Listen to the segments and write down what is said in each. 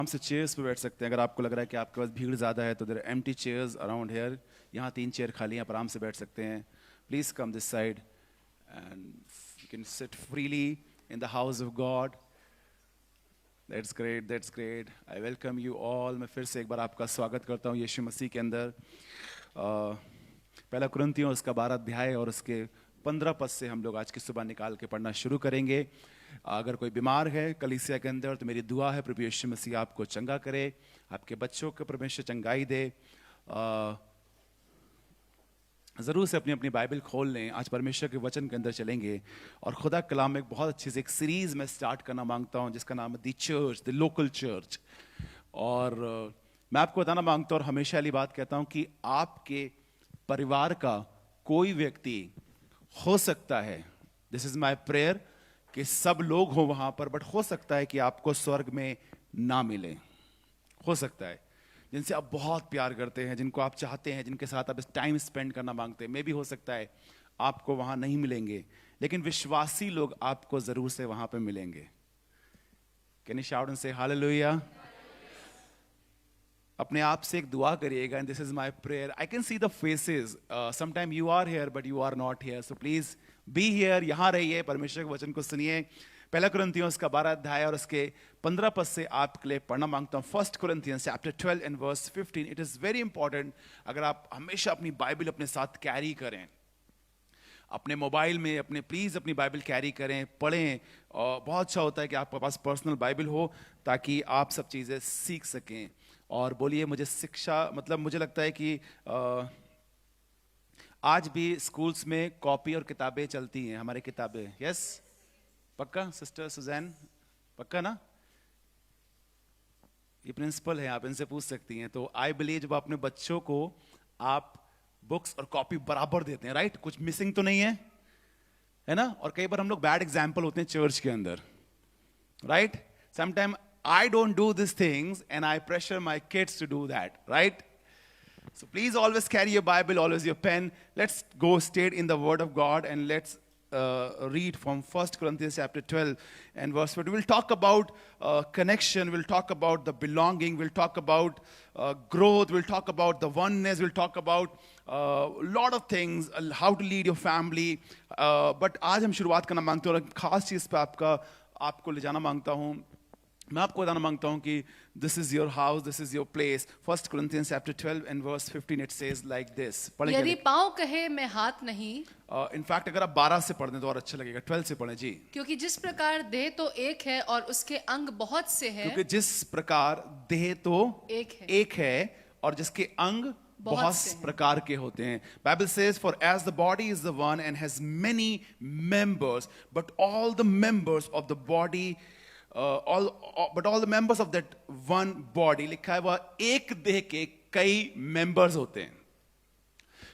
आराम से चेयर्स पे बैठ सकते हैं। अगर आपको लग रहा है कि आपके पास भीड़ ज़्यादा है तो there empty chairs around here. यहाँ 3 चेयर खाली हैं, आप आराम से बैठ सकते हैं। Please come this side and you can sit freely in the house of God. That's great, that's great. I welcome you all. मैं फिर से एक बार आपका स्वागत करता हूँ यीशु मसीह के अंदर। पहला कुरिन्थियों उसका 12 अध्याय और उसके 15 पद से हम लोग आज की सुबह निकाल के पढ़ना शुरू करेंगे। अगर कोई बीमार है कलीसिया के अंदर तो मेरी दुआ है प्रभु यीशु मसीह आपको चंगा करे, आपके बच्चों को परमेश्वर चंगाई दे। ज़रूर से अपनी अपनी बाइबल खोल लें। आज परमेश्वर के वचन के अंदर चलेंगे और खुदा कलाम में एक बहुत अच्छी सी एक सीरीज़ में स्टार्ट करना मांगता हूँ जिसका नाम है the church, the local church. और मैं आपको बताना मांगता हूँ और हमेशा वाली बात कहता हूँ कि आपके परिवार का कोई व्यक्ति हो सकता है, दिस इज माई प्रेयर, कि सब लोग हो वहां पर, बट हो सकता है कि आपको स्वर्ग में ना मिले। हो सकता है जिनसे आप बहुत प्यार करते हैं, जिनको आप चाहते हैं, जिनके साथ आप टाइम स्पेंड करना मांगते हैं, मे भी हो सकता है आपको वहां नहीं मिलेंगे, लेकिन विश्वासी लोग आपको जरूर से वहां पे मिलेंगे। Can you shout and say hallelujah? अपने आप से एक दुआ करिएगा, and this is my prayer. I can see the faces, sometime you are here but you are not here, so please be here. यहां रहिए, परमेश्वर के वचन को सुनिए। पहला कुरिन्थियों उसका 12 अध्याय और उसके 15 पद से आपके लिए पढ़ना मांगता हूं। First Corinthians chapter 12 and verse 15। It is very important. अगर आप हमेशा अपनी बाइबल अपने साथ कैरी करें, अपने मोबाइल में अपने प्लीज अपनी बाइबल कैरी करें, पढ़ें। और बहुत अच्छा होता है कि आपके पास पर्सनल बाइबल हो ताकि आप सब चीजें सीख सकें। और बोलिए, मुझे शिक्षा, मतलब मुझे लगता है कि आज भी स्कूल्स में कॉपी और किताबें चलती हैं, हमारी किताबें। यस, पक्का सिस्टर सुजैन? पक्का ना? ये प्रिंसिपल है, आप इनसे पूछ सकती हैं। तो आई बिलीव जब अपने बच्चों को आप बुक्स और कॉपी बराबर देते हैं, राइट, कुछ मिसिंग तो नहीं है ना? और कई बार हम लोग बैड एग्जाम्पल होते हैं चर्च के अंदर, right? Sometime I don't do these things and I pressure my kids to do that, right? So please always carry your Bible, always your pen. Let's go straight in the Word of God and let's read from 1 Corinthians chapter 12 and verse 4. We'll talk about connection, we'll talk about the belonging, we'll talk about growth, we'll talk about the oneness, we'll talk about a lot of things, how to lead your family. But आज हम शुरुआत करना मांगते हैं और एक खास चीज़ पे आपको ले जाना मांगता हूँ। मैं आपको बताना मांगता हूं कि this is your house, this is your place. 1 Corinthians chapter 12 and verse 15 it says like this. यदि पाँव कहे मैं हाथ नहीं, इनफैक्ट अगर आप 12 से पढ़ दें तो और अच्छा लगेगा। 12 से पढ़ें जी। क्योंकि जिस प्रकार देह तो एक है और उसके अंग बहुत से हैं, क्योंकि जिस प्रकार देह तो एक है और जिसके अंग बहुत प्रकार के होते हैं। Bible says for as the body is the one and has many members but all the members of the body but all the members of that one body, लिखा है वह एक देह के कई members होते हैं।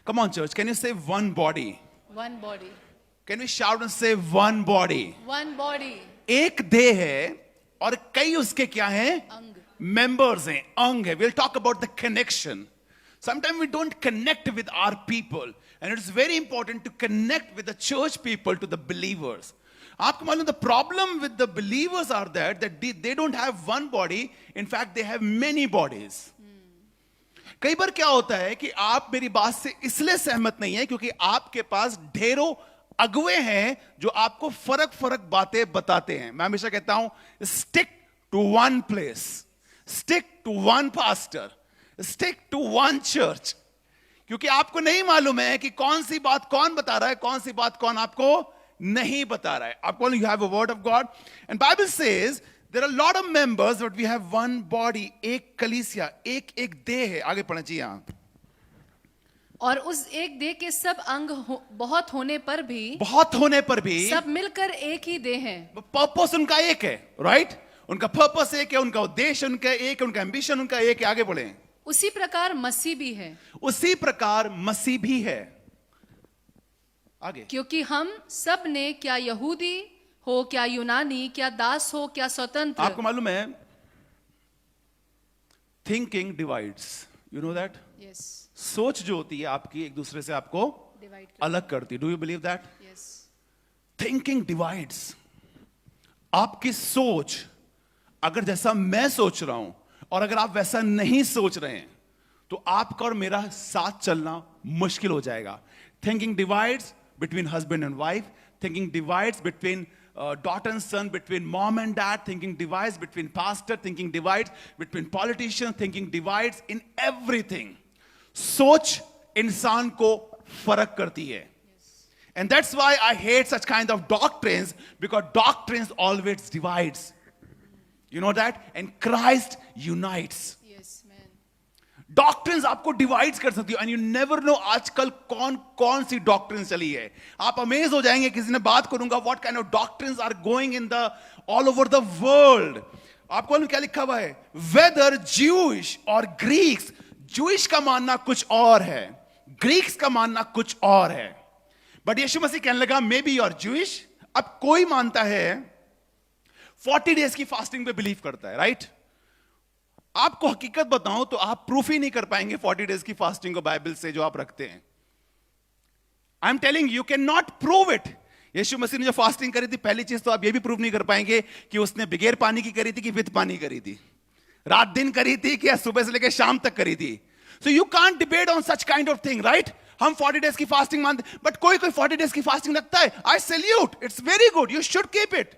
Come on church, can you say one body? One body. Can we shout and say one body? One body. एक देह है और कई उसके क्या हैं? अंग। Members हैं, अंग है। We'll talk about the connection. Sometimes we don't connect with our people and it's very important to connect with the church people, to the believers. आपको मालूम, the problem with the believers are that they don't have one body, in fact they have many bodies. कई बार क्या होता है कि आप मेरी बात से इसलिए सहमत नहीं है क्योंकि आपके पास ढेरों अगुए हैं जो आपको फर्क बातें बताते हैं। मैं हमेशा कहता हूं, stick to one place, stick to one pastor, stick to one church, क्योंकि आपको नहीं मालूम है कि कौन सी बात कौन बता रहा है, कौन सी बात कौन आपको नहीं बता रहा है। आपको you have a word of God and Bible says there are a lot of members but we have one body, एक कलीसिया, एक देह है। आगे पढ़ना चाहिए यहाँ। और उस एक देह के सब अंग बहुत होने पर भी सब मिलकर एक ही देह है। पर्पस उनका एक है, राइट? उनका पर्पस एक है, उनका उद्देश्य उनका एक है, उनका एम्बिशन उनका एक है। आगे बढ़े। उसी प्रकार मसीह भी है, उसी प्रकार मसीह भी है। आगे। क्योंकि हम सब ने, क्या यहूदी हो क्या यूनानी, क्या दास हो क्या स्वतंत्र। आपको मालूम है thinking divides, you know that? Yes. सोच जो होती है आपकी एक दूसरे से आपको अलग करती है। Do you believe that? Yes. Thinking divides. आपकी सोच अगर जैसा मैं सोच रहा हूं और अगर आप वैसा नहीं सोच रहे हैं तो आपका और मेरा साथ चलना मुश्किल हो जाएगा. Thinking divides between husband and wife, thinking divides between daughter and son, between mom and dad, thinking divides between pastor, thinking divides between politicians, thinking divides in everything. सोच इंसान को फर्क करती है. And that's why I hate such kind of doctrines, because doctrines always divides. You know that? And Christ unites. Yes, man. Doctrines आपको divide कर सकती हो. एंड यू नेवर नो आजकल कौन कौन सी डॉक्ट्रिन्स चली है. आप अमेज हो जाएंगे. किसी ने बात करूंगा what kind of doctrines are going in the all over the world. आपको मालूम क्या लिखा हुआ है? वेदर ज्यूइश और ग्रीक्स. ज्यूइश का मानना कुछ और है, ग्रीक्स का मानना कुछ और है. बट यीशु मसीह कहने लगा may be you are Jewish. अब कोई मानता है 40 डेज की फास्टिंग पे बिलीव करता है, राइट? आपको हकीकत बताऊं तो आप प्रूफ ही नहीं कर पाएंगे 40 डेज की फास्टिंग को बाइबल से जो आप रखते हैं. I am telling you can not prove it. यीशु मसीह ने जो फास्टिंग करी थी, पहली चीज तो आप ये भी प्रूव नहीं कर पाएंगे कि उसने बगैर पानी की करी थी कि विद पानी करी थी, रात दिन करी थी कि सुबह से लेकर शाम तक करी थी. So you can't debate on such kind of thing, right? हम 40 डेज की फास्टिंग मानते, बट कोई 40 डेज की फास्टिंग रखता है. आई salute, it's very good, you should keep it.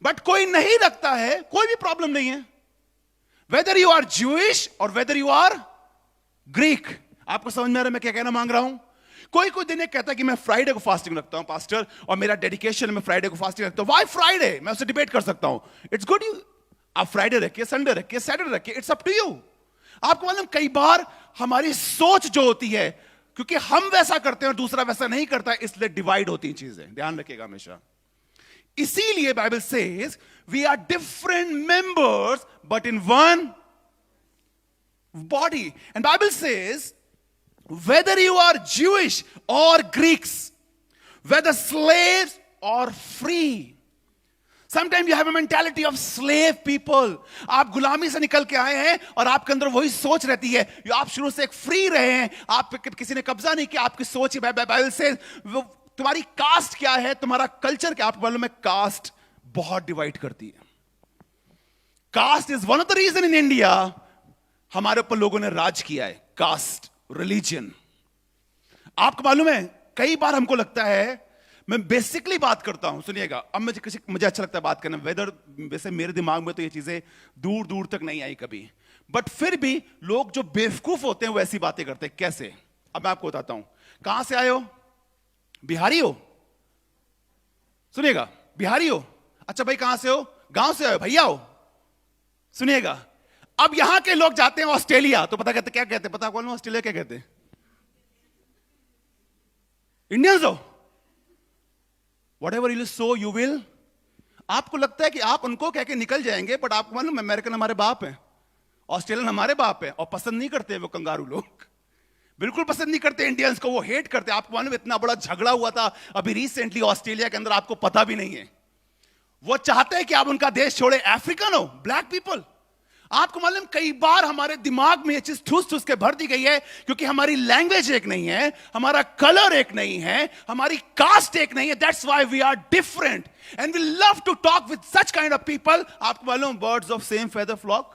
But कोई नहीं रखता है, कोई भी प्रॉब्लम नहीं है. Whether you are Jewish or whether you are Greek. आपको समझ में आ रहा है मैं क्या कहना मांग रहा हूं? कोई दिन एक कहता है कि मैं फ्राइडे को फास्टिंग रखता हूं पास्टर, और मेरा डेडिकेशन है मैं फ्राइडे को फास्टिंग रखता हूं. Why Friday? मैं उससे डिबेट कर सकता हूं. इट्स गुड, यू आप फ्राइडे रखिए, संडे रखिए, सैटरडे रखिए, इट्स अप टू यू. आपको मालूम कई बार हमारी सोच जो होती है, क्योंकि हम वैसा करते हैं और दूसरा वैसा नहीं करता, इसलिए डिवाइड होती हैं चीजें. ध्यान रखिएगा हमेशा. इसीलिए Bible says we are different members but in one body. And Bible says whether you are Jewish or Greeks, whether slaves or free. Sometimes you have a mentality of slave people. आप गुलामी से निकल के आए हैं और आपके अंदर वही सोच रहती है. आप शुरू से एक फ्री रहे हैं, आप किसी ने कब्जा नहीं किया. आपकी सोच बाइबल से तुम्हारी कास्ट क्या है, तुम्हारा कल्चर क्या. आपको मालूम है कास्ट बहुत डिवाइड करती है. Caste is one of the reason in India हमारे ऊपर लोगों ने राज किया है. Caste religion. आपको मालूम है कई बार हमको लगता है, मैं बेसिकली बात करता हूं, सुनिएगा. अब मुझे अच्छा लगता है बात करना. वेदर वैसे मेरे दिमाग में तो ये चीजें दूर दूर तक नहीं आई कभी, बट फिर भी लोग जो बेवकूफ होते हैं वो ऐसी बातें करते हैं. कैसे? अब मैं आपको बताता हूं. कहां से आए हो? बिहारी हो? सुनिएगा, बिहारी हो. अच्छा भाई कहां से हो? गांव से आए भैया हो? सुनिएगा, अब यहां के लोग जाते हैं ऑस्ट्रेलिया तो पता कहते क्या कहते हैं? पता कौन? ऑस्ट्रेलिया क्या कहते हैं? इंडियंस हो. Whatever you sow, you will. आपको लगता है कि आप उनको कह के निकल जाएंगे, बट आपको मालूम अमेरिकन हमारे बाप हैं, ऑस्ट्रेलियन हमारे बाप है, और पसंद नहीं करते वो कंगारू लोग. बिल्कुल पसंद नहीं करते इंडियंस को, वो हेट करते. आपको मालूम इतना बड़ा झगड़ा हुआ था अभी रिसेंटली ऑस्ट्रेलिया के अंदर, आपको पता भी नहीं है. वो चाहते हैं कि आप उनका देश छोड़े. अफ्रीकन हो, ब्लैक पीपल. आपको मालूम कई बार हमारे दिमाग में ये चीज ठूस ठूस के भर दी गई है, क्योंकि हमारी लैंग्वेज एक नहीं है, हमारा कलर एक नहीं है, हमारी कास्ट एक नहीं है. That's why we are different and we love to talk with such kind of people. आपको मालूम birds of same feather flock.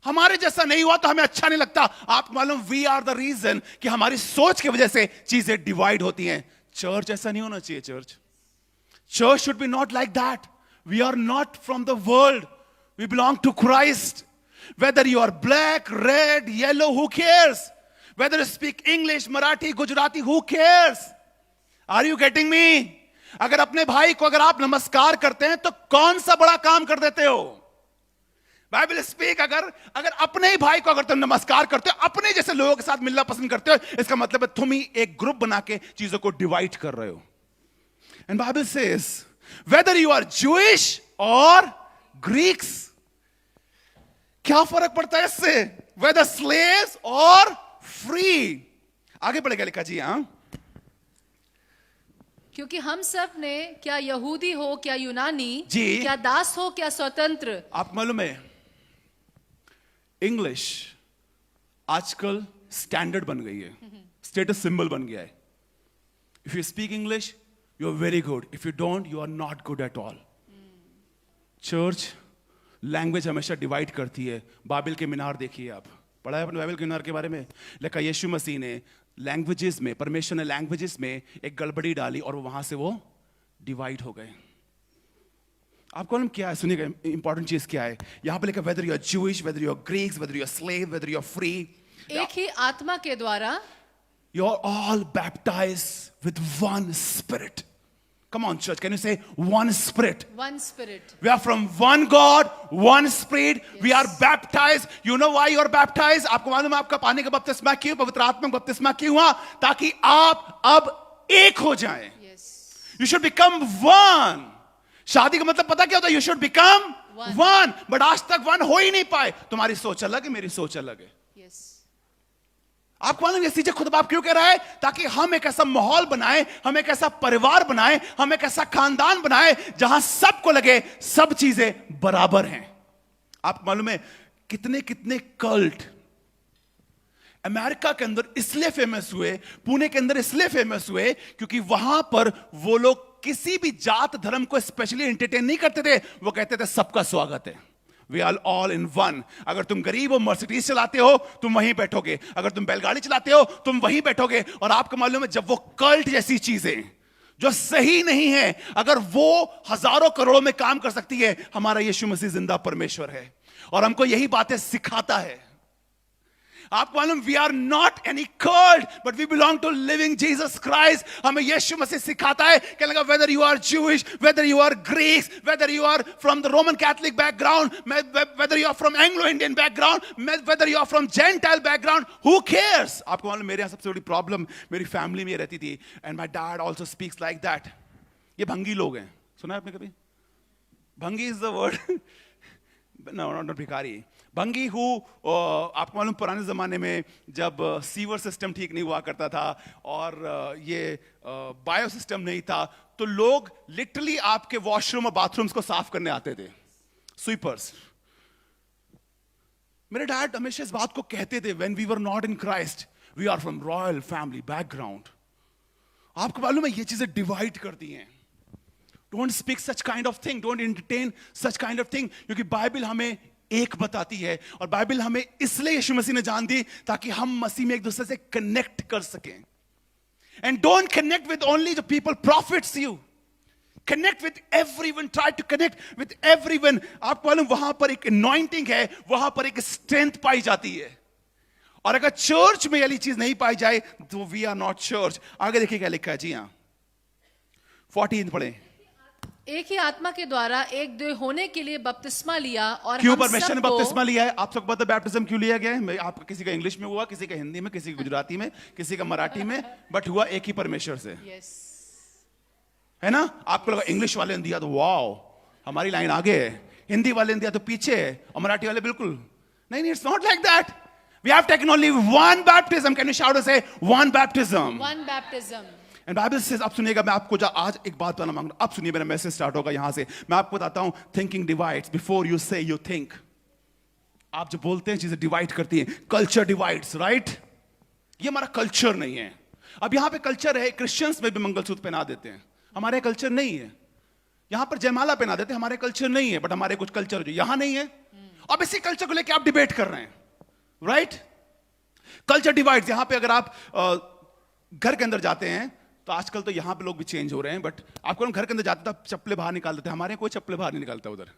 हमारे जैसा नहीं हुआ तो हमें अच्छा नहीं लगता. आपको मालूम वी आर द रीजन कि हमारी सोच की वजह से चीजें डिवाइड होती हैं. चर्च ऐसा नहीं होना चाहिए. Church should be not like that. We are not from the world. We belong to Christ. Whether you are black, red, yellow, who cares? Whether you speak English, Marathi, Gujarati, who cares? Are you getting me? अगर अपने भाई को अगर आप नमस्कार करते हैं तो कौन सा बड़ा काम कर देते हो? बाइबल स्पीक, अगर अपने ही भाई को अगर तुम नमस्कार करते हो, अपने जैसे लोगों के साथ मिलना पसंद करते हो, इसका मतलब है तुम ही एक ग्रुप बना के चीजों को डिवाइड कर रहे हो. And Bible says whether you are Jewish or Greeks. क्या फर्क पड़ता है इससे? whether slaves or free. आगे बढ़ेगा लिखा जी. हां, क्योंकि हम सब ने, क्या यहूदी हो क्या यूनानी जी, क्या दास हो क्या स्वतंत्र. आप मालूम है इंग्लिश आजकल स्टैंडर्ड बन गई है, स्टेटस सिंबल बन गया है. If you speak English, you are very good. If you don't, you are not good at all. Church language हमेशा डिवाइड करती है। बाबिल के मीनार देखिए, आप पढ़ा है अपने बाइबल के मीनार के बारे में? लेकिन यीशु मसीह ने लैंग्वेजेस में, परमेश्वर ने लैंग्वेजेस में एक गड़बड़ी डाली और वहां से वो डिवाइड हो गए। आपको मालूम क्या है? सुनिएगा, इंपॉर्टेंट चीज क्या है यहां पे लिखा, whether you are Jewish, whether you are Greeks, whether you are slave, whether you are free, एक ही आत्मा के द्वारा you are all baptized with one spirit. Come on, church, can you say one spirit? One spirit. We are from one God, one spirit. We are baptized. You know why you are baptized? आपको मालूम है आपका पानी का बपतिस्मा क्यों, पवित्र आत्मा का बपतिस्मा क्यों हुआ? ताकि आप अब एक हो जाएं। You should become one. शादी का मतलब पता क्या होता है? You should become one. But आज तक one हो ही नहीं पाए। तुम्हारी सोच अलग है, मेरी सोच अलग है। आपको मालूम ये चीजें खुद बाप क्यों कह रहा है? ताकि हम एक ऐसा माहौल बनाएं, हम एक ऐसा परिवार बनाएं, हम एक ऐसा खानदान बनाएं जहां सबको लगे सब चीजें बराबर हैं। आपको मालूम है कितने कितने कल्ट अमेरिका के अंदर इसलिए फेमस हुए, पुणे के अंदर इसलिए फेमस हुए क्योंकि वहां पर वो लोग किसी भी जात धर्म को स्पेशली एंटरटेन नहीं करते थे। वो कहते थे सबका स्वागत है, we are all in one. अगर तुम गरीब हो, मर्सिडीज चलाते हो, तुम वहीं बैठोगे। अगर तुम बैलगाड़ी चलाते हो, तुम वहीं बैठोगे। और आपको मालूम है जब वो कल्ट जैसी चीजें जो सही नहीं है, अगर वो हजारों करोड़ों में काम कर सकती है, हमारा यीशु मसीह जिंदा परमेश्वर है और हमको यही बातें सिखाता है। आपको मालूम, we are not any cult but we belong to living Jesus Christ. हमें यीशु मसीह सिखाता है कि लगा whether you are Jewish, whether you are Greeks, whether you are from the Roman Catholic background, whether you are from Anglo Indian background, whether you are from gentile background, who cares. आपको मालूम मेरे यहाँ सबसे बड़ी problem मेरी family में रहती थी, and my dad also speaks like that. ये भंगी लोग हैं, सुना है आपने कभी? Bhangi is the word, no not bhikhari. भंगी आपको मालूम पुराने जमाने में जब सीवर सिस्टम ठीक नहीं हुआ करता था और ये बायो सिस्टम नहीं था, तो लोग लिटरली आपके वॉशरूम और बाथरूम्स को साफ करने आते थे, स्वीपर्स। मेरे डैड हमेशा इस बात को कहते थे, when we were not in Christ, we are from royal family background. आपको मालूम है ये चीजें डिवाइड करती हैं। Don't speak such kind of thing, don't entertain such kind of thing, क्योंकि बाइबल हमें एक बताती है और बाइबल हमें इसलिए यीशु मसीह ने जान दी ताकि हम मसीह में एक दूसरे से कनेक्ट कर सकें। And don't connect with only the people profits you, connect with everyone, try to connect with everyone. आपको मालूम वहां पर एक अनॉइंटिंग है, वहां पर एक स्ट्रेंथ पाई जाती है। और अगर चर्च में ये चीज नहीं पाई जाए तो वी आर नॉट चर्च। आगे देखिए क्या लिखा है जी, हाँ 14 पढ़े। एक ही आत्मा के द्वारा एक देह होने के लिए बपतिस्मा लिया। और क्यों हम परमेश्वर ने सबको बपतिस्मा लिया है? आप सबको पता है बैप्टिज्म क्यों लिया गया है? आपका किसी का इंग्लिश में हुआ, किसी का हिंदी में, किसी का गुजराती में, किसी का मराठी में, बट हुआ एक ही परमेश्वर से, है ना? आपको लगा इंग्लिश वाले ने दिया तो वाओ हमारी लाइन आगे है, हिंदी वाले ने दिया तो पीछे है, और मराठी वाले बिल्कुल नहीं। It's not like that. We have taken only one baptism. Can you shout and say one baptism? One baptism. And Bible से आप सुनिएगा, मैं आपको आज एक बात बताना मांग रहा हूं। आप सुनिए, मेरा मैसेज स्टार्ट होगा यहां से। मैं आपको बताता हूं, थिंकिंग डिवाइड्स बिफोर यू से यू थिंक। आप जो बोलते हैं चीजें डिवाइड करती हैं। Culture divides, right? ये हमारा कल्चर नहीं है। अब यहां पे कल्चर है, क्रिश्चियंस में भी मंगलसूत्र पहना देते हैं, हमारे कल्चर नहीं है। यहां पर जयमाला पहना देते हैं, हमारे कल्चर नहीं है, बट हमारे कुछ कल्चर जो यहां नहीं है। अब इसी कल्चर को लेकर आप डिबेट कर रहे हैं, राइट? Culture divides. यहां पे अगर आप घर के अंदर जाते हैं तो आजकल तो यहां पे लोग भी चेंज हो रहे हैं, बट आपको घर के अंदर जाते थे चप्पलें बाहर निकाल देते, हमारे कोई चप्पलें बाहर नहीं निकालता उधर।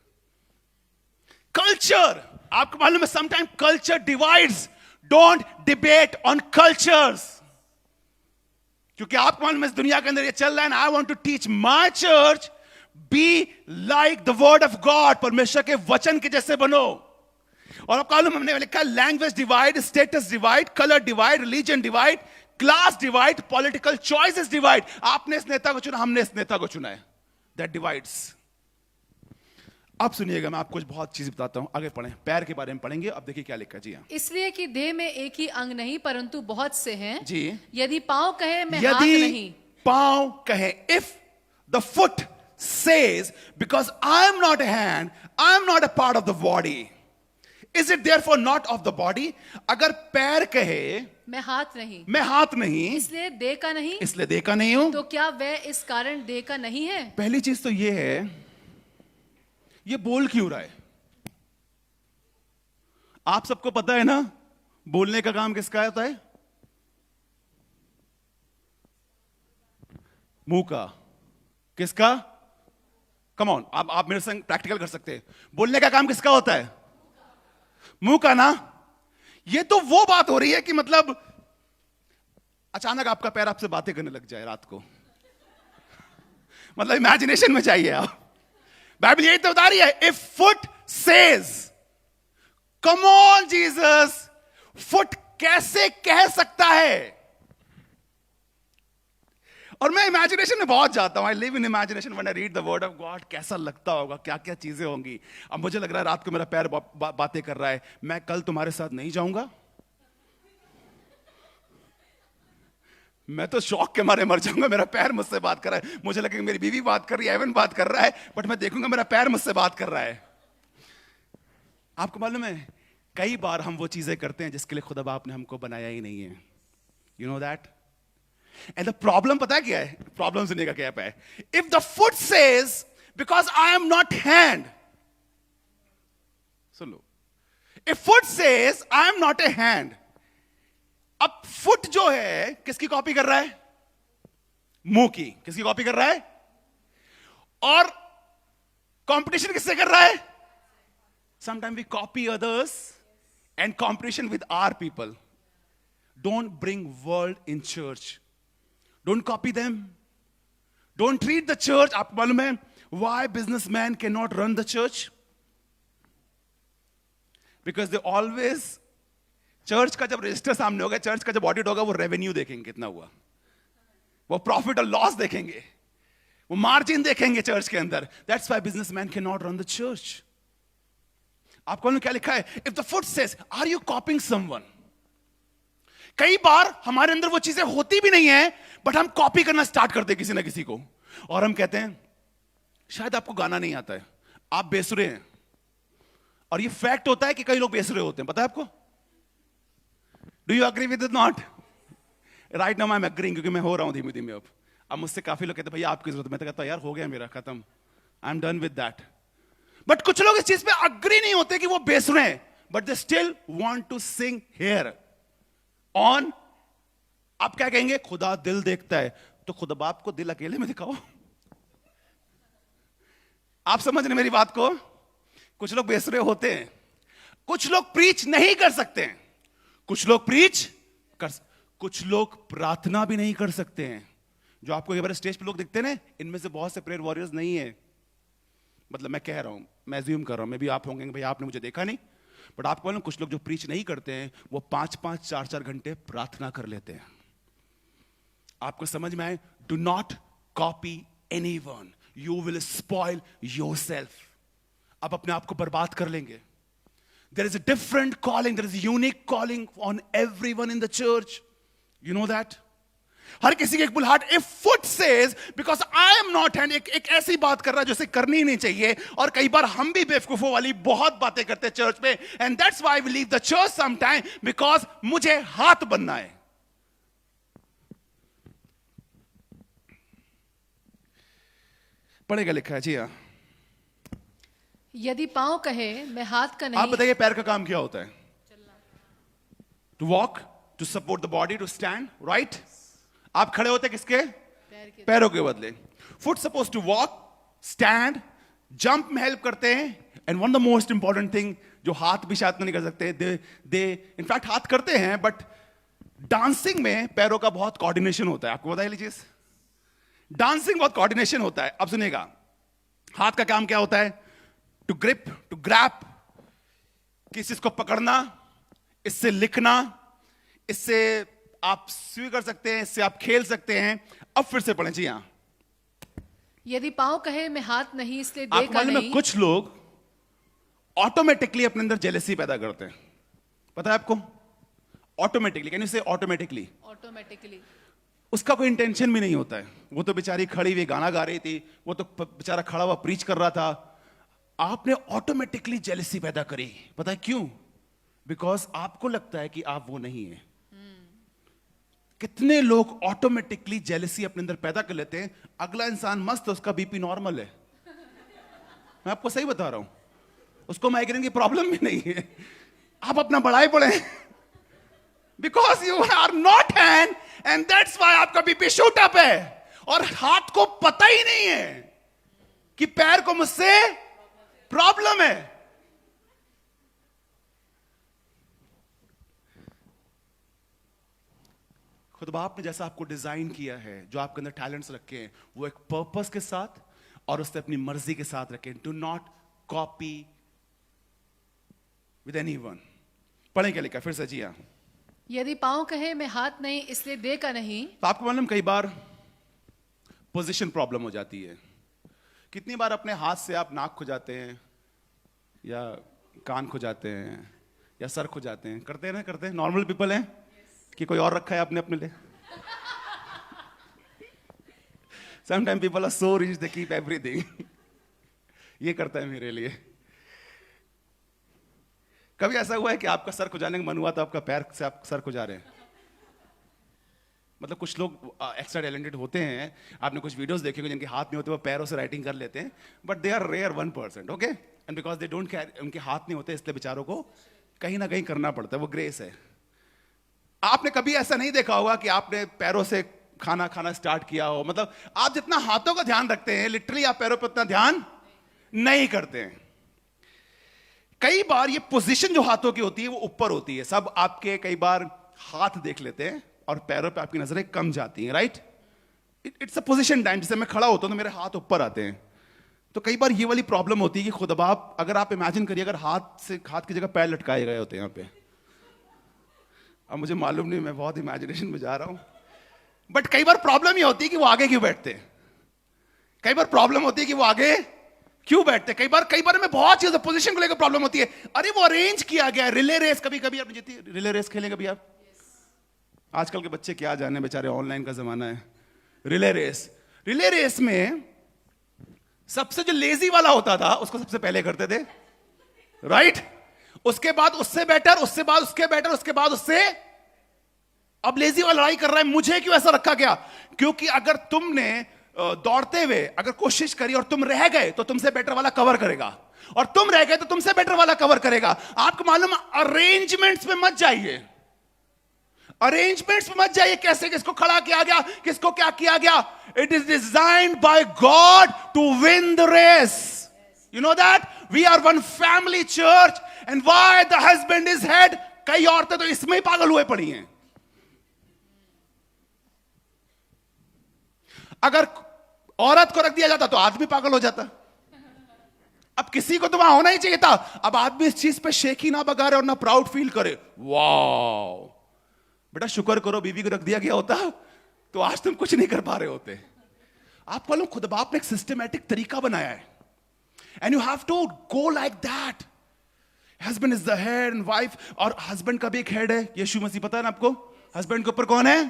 कल्चर, आपको मालूम है sometime culture divides. Don't debate on cultures, क्योंकि आपको मालूम है इस दुनिया के अंदर ये चल रहा है ना। I want to teach my church be like the word of God. परमेश्वर के वचन के जैसे बनो। और आपको मालूम हमने लिखा language divide, status divide, colour divide, religion divide, class divide, political choices divide. आपने इस नेता को चुना, हमने इस नेता को चुना है, दैट डिवाइड्स। अब सुनिएगा, मैं आपको बहुत चीज बताता हूं, आगे पढ़ें। पैर के बारे में पढ़ेंगे। अब देखिए क्या लिखा जी। इसलिए कि देह में एक ही अंग नहीं परंतु बहुत से हैं जी। यदि पांव कहे मैं हाथ नहीं, पांव कहे, if the foot says because I am not a hand, I am not a part of the body, is it therefore not of the body? अगर पैर कहे मैं हाथ नहीं, मैं हाथ नहीं, इसलिए देह का नहीं, इसलिए देह का नहीं हूं, तो क्या वह इस कारण देह का नहीं है? पहली चीज तो यह है ये बोल क्यों रहा है? आप सबको पता है ना बोलने का काम किसका होता है? मुंह का। किसका? कम ऑन, आप मेरे संग प्रैक्टिकल कर सकते हैं। बोलने का काम किसका होता है? मुंह का ना। ये तो वो बात हो रही है कि मतलब अचानक आपका पैर आपसे बातें करने लग जाए रात को, मतलब इमेजिनेशन में जाइए आप। बाइबल यही तो बता रही है, if foot says, come on Jesus, foot कैसे कह सकता है? और मैं इमेजिनेशन में बहुत जाता हूं, I live in imagination when I read the word of God. कैसा लगता होगा, क्या क्या चीजें होंगी। अब मुझे लग रहा है रात को मेरा पैर बातें कर रहा है, मैं कल तुम्हारे साथ नहीं जाऊंगा। मैं तो शौक के मारे मर जाऊंगा, मेरा पैर मुझसे बात कर रहा है। मुझे लगेगा मेरी बीवी बात कर रही है, एवन बात कर रहा है, बट मैं देखूंगा मेरा पैर मुझसे बात कर रहा है। आपको मालूम है कई बार हम वो चीजें करते हैं जिसके लिए खुदा बाप ने हमको बनाया ही नहीं है। You know that? And the problem पता है क्या है? प्रॉब्लम सुनने का क्या है? If the foot says because I am not hand, soon low, if foot says I am not a hand, अब फुट जो है किसकी कॉपी कर रहा है? मुंह की। किसकी कॉपी कर रहा है? और कंपटीशन किससे कर रहा है? Sometime we copy others and competition with our people. Don't bring world in church, don't copy them, don't treat the church. आपको मालूम है why businessman can not run the church? Because they always, church का जब register सामने होगा, church का जब audit होगा, वो रेवेन्यू देखेंगे कितना हुआ, वो प्रॉफिट और लॉस देखेंगे, वो मार्जिन देखेंगे चर्च के अंदर। That's why businessman can not run the church. आपको क्या लिखा है? If the foot says, are you copying someone? कई बार हमारे अंदर वो चीजें होती भी नहीं है, बट हम कॉपी करना स्टार्ट करते हैं किसी ना किसी को, और हम कहते हैं शायद आपको गाना नहीं आता है, आप बेसुरे हैं। और ये फैक्ट होता है कि कई लोग बेसुरे होते हैं, पता है आपको? Do you agree with it? Not right now I am agreeing, क्योंकि मैं हो रहा हूं धीमे धीमे। अब मुझसे काफी लोग कहते हैं भैया आपकी जरूरत, मैं तो कहता यार हो गया मेरा, खत्म, I am done with that. But कुछ लोग इस चीज पे अग्री नहीं होते कि वो बेसुरे हैं, but they still want to sing here on. आप क्या कहेंगे? खुदा दिल देखता है, तो खुदा बाप को दिल अकेले में दिखाओ। आप समझ रहे मेरी बात को? कुछ लोग बेसुरे होते हैं, कुछ लोग प्रीच नहीं कर सकते हैं, कुछ लोग प्रीच कर, कुछ लोग प्रार्थना भी नहीं कर सकते हैं। जो आपको एक बार स्टेज पे लोग दिखते हैं ना, इनमें से बहुत से प्रेयर वॉरियर्स नहीं है। मतलब मैं कह रहा हूं, मैं अज्यूम कर रहा हूं, मैं भी आप होंगे भाई आपने मुझे देखा नहीं, बट आपको मालूम कुछ लोग जो प्रीच नहीं करते हैं वो 5-5, 4-4 घंटे प्रार्थना कर लेते हैं। आपको समझ में आए? Do not copy anyone, you will spoil yourself. आप अपने आप को बर्बाद कर लेंगे। There is a different calling, there is a unique calling on everyone in the church. You know that? हर किसी की एक बुलाहट। If foot says because I am not hand, एक ऐसी बात कर रहा है जो इसे करनी ही नहीं चाहिए। और कई बार हम भी बेवकूफों वाली बहुत बातें करते हैं चर्च में, and that's why we leave the church sometime, because मुझे हाथ बनना है। पढ़ेगा लिखा है जी। हाँ, यदि पांव कहे मैं हाथ का नहीं। आप बताइए पैर का काम क्या होता है? To walk, to support the body, to stand, right? आप खड़े होते किसके? पैरों के बदले। Foot suppose to walk, stand, jump में हेल्प करते हैं, and one of the most important thing जो हाथ भी शायद नहीं कर सकते, दे इनफैक्ट हाथ करते हैं, बट डांसिंग में पैरों का बहुत कोऑर्डिनेशन होता है। आपको बताइए लीजिए, डांसिंग बहुत कोऑर्डिनेशन होता है। अब सुनिएगा, हाथ का काम क्या होता है? टू ग्रिप, टू ग्रैप, किस चीज को पकड़ना, इससे लिखना, इससे आप स्वी कर सकते हैं, इससे आप खेल सकते हैं। अब फिर से पढ़ें जी। यहां यदि पांव कहे मैं हाथ नहीं इसलिए आपको देखा मालूम है नहीं। कुछ लोग ऑटोमेटिकली अपने अंदर जेलसी पैदा करते हैं, पता है आपको? ऑटोमेटिकली, कैन यू से ऑटोमेटिकली? ऑटोमेटिकली। उसका कोई इंटेंशन भी नहीं होता है। वो तो बेचारी खड़ी हुई गाना गा रही थी, वो तो बेचारा खड़ा हुआ प्रीच कर रहा था, आपने ऑटोमेटिकली जेलसी पैदा करी। पता है क्यों? बिकॉज आपको लगता है कि आप वो नहीं है। कितने लोग ऑटोमेटिकली जेलसी अपने अंदर पैदा कर लेते हैं, अगला इंसान मस्त है, उसका बीपी नॉर्मल है, मैं आपको सही बता रहा हूं, उसको माइग्रेन की प्रॉब्लम भी नहीं है। आप अपना बढ़ाई पड़े, because you are not hand and that's why आपका बीपी शूट अप है। और हाथ को पता ही नहीं है कि पैर को मुझसे प्रॉब्लम है। खुद बाप ने जैसा आपको डिजाइन किया है, जो आपके अंदर टैलेंट्स रखे हैं, वो एक पर्पस के साथ और उससे अपनी मर्जी के साथ रखें। Do not copy with anyone. पढ़ें क्या लिखा फिर से, जी हाँ। यदि पांव कहे मैं हाथ नहीं इसलिए देह का नहीं। तो आपको मालूम कई बार पोजीशन प्रॉब्लम हो जाती है। कितनी बार अपने हाथ से आप नाक खुजाते हैं या कान खुजाते हैं या सर खुजाते हैं, करते हैं ना, करते हैं, नॉर्मल पीपल हैं कि कोई और रखा है आपने अपने लिए? Sometime people are so rich they keep everything. ये करता है मेरे लिए। कभी ऐसा हुआ है कि आपका सर खुजाने का मन हुआ तो आपका पैर से आप सर खुजा रहे हैं? मतलब कुछ लोग एक्स्ट्रा टैलेंटेड होते हैं, आपने कुछ वीडियोस देखे होंगे जिनके हाथ नहीं होते, वो पैरों से राइटिंग कर लेते हैं, but they are rare 1%, okay? And because they don't carry, उनके हाथ नहीं होते, इसलिए बेचारों को कहीं ना कहीं करना पड़ता है, वो ग्रेस है। आपने कभी ऐसा नहीं देखा होगा कि आपने पैरों से खाना खाना स्टार्ट किया हो, मतलब आप जितना हाथों का ध्यान रखते हैं, लिटरली आप पैरों पर उतना ध्यान नहीं करते हैं। कई बार ये पोजीशन जो हाथों की होती है वो ऊपर होती है। सब आपके कई बार हाथ देख लेते हैं और पैरों पे आपकी नजरें कम जाती हैं, right? It's a position time. जैसे मैं खड़ा होता हूं तो मेरे हाथ ऊपर आते हैं। तो कई बार ये वाली प्रॉब्लम होती है कि खुद आप, अगर आप इमेजिन करिए, अगर हाथ की जगह पैर लटकाए गए होते हैं यहाँ पे। अब मुझे मालूम नहीं, मैं बहुत इमेजिनेशन में जा रहा हूं, बट कई बार प्रॉब्लम ये होती है कि वो आगे क्यों बैठते हैं। कई बार प्रॉब्लम होती है कि वो आगे क्यों बैठते हैं। कई बार में बहुत चीजें पोजीशन को लेकर प्रॉब्लम होती है। अरे वो अरेंज किया गया है। रिले रेस कभी कभी आपने जीती, रिले रेस खेलें कभी आप? आजकल के बच्चे क्या जाने, बेचारे, ऑनलाइन का जमाना है। रिले रेस में सबसे जो लेजी वाला होता था उसको सबसे पहले करते थे, राइट? उसके बाद उससे बेटर, उससे बाद उसके बेटर, उसके बाद उससे। अब लेजी वाला लड़ाई कर रहा है, मुझे क्यों ऐसा रखा गया? क्योंकि अगर तुमने दौड़ते हुए अगर कोशिश करी और तुम रह गए तो तुमसे बेटर वाला कवर करेगा, और तुम रह गए तो तुमसे बेटर वाला कवर करेगा। आपको मालूम, अरेंजमेंट्स में मत जाइए, अरेंजमेंट्स में मत जाइए, कैसे किसको खड़ा किया गया, किसको क्या किया गया। It is designed by God to win the race. You know that we are one family church and why the husband is head. कई औरतें तो इसमें ही पागल हुए पड़ी हैं। अगर औरत को रख दिया जाता तो आदमी पागल हो जाता। अब किसी को तो वहां होना ही चाहिए था। अब आदमी इस चीज पे शेखी ना बगारे और ना प्राउड फील करे, वाओ बेटा शुक्र करो बीवी को रख दिया गया होता तो आज तुम कुछ नहीं कर पा रहे होते। आप मालूम, खुद बाप ने एक सिस्टमैटिक तरीका बनाया है, and you have to go like that. Husband is the head and wife, और हस्बैंड का भी एक हेड है, यीशु मसीह, पता है ना आपको? हस्बैंड के ऊपर कौन है?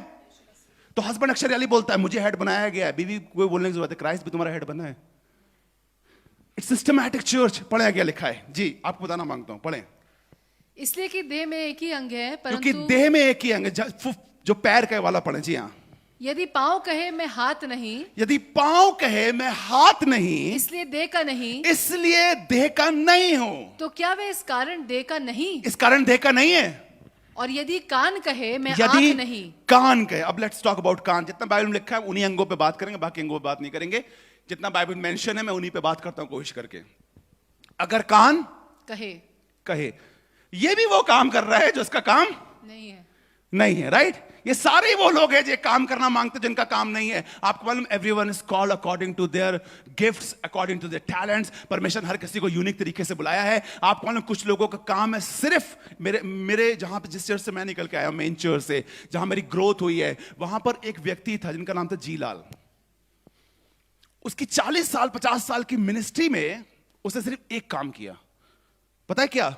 तो हस्बैंड अक्सर यही बोलता है, मुझे हेड बनाया गया है। बीवी को बोलने की जरूरत है, क्राइस्ट भी तुम्हारा हेड बना है। It's systematic church. पढ़े क्या लिखा है जी, आपको बताना मांगता हूं, पढ़े। इसलिए कि देह में एक ही अंग है, क्योंकि परंतु देह में एक ही अंग है। जो पैर का वाला पढ़े, जी हाँ। यदि पांव कहे मैं हाथ नहीं, यदि पांव कहे मैं हाथ नहीं, इसलिए देह का नहीं, इसलिए देह का नहीं हूं, तो क्या वे इस कारण देह का नहीं? इस कारण देह का नहीं है। और यदि कान कहे मैं यदि आंख नहीं। कान कहे, अब लेट्स टॉक अबाउट कान। जितना बाइबल में लिखा है उन्हीं अंगों पे बात करेंगे, बाकी अंगों पे बात नहीं करेंगे। जितना बाइबल में मेंशन है मैं उन्हीं पे बात करता हूं कोशिश करके। अगर कान कहे, ये भी वो काम कर रहा है जो इसका काम नहीं है, राइट? ये सारे वो लोग हैं जो काम करना मांगते जिनका काम नहीं है। आपको मालूम, everyone is called according to their gifts, according to their talents. परमेश्वर हर किसी को यूनिक तरीके से बुलाया है। आपको मालूम, कुछ लोगों का काम है सिर्फ, मेरे जहां पे, जिस चर्च से मैं निकल के आया, मेन चर्च से जहां मेरी ग्रोथ हुई है, वहां पर एक व्यक्ति था जिनका नाम था जी लाल। उसकी 40 साल 50 साल की मिनिस्ट्री में उसने सिर्फ एक काम किया, पता है क्या?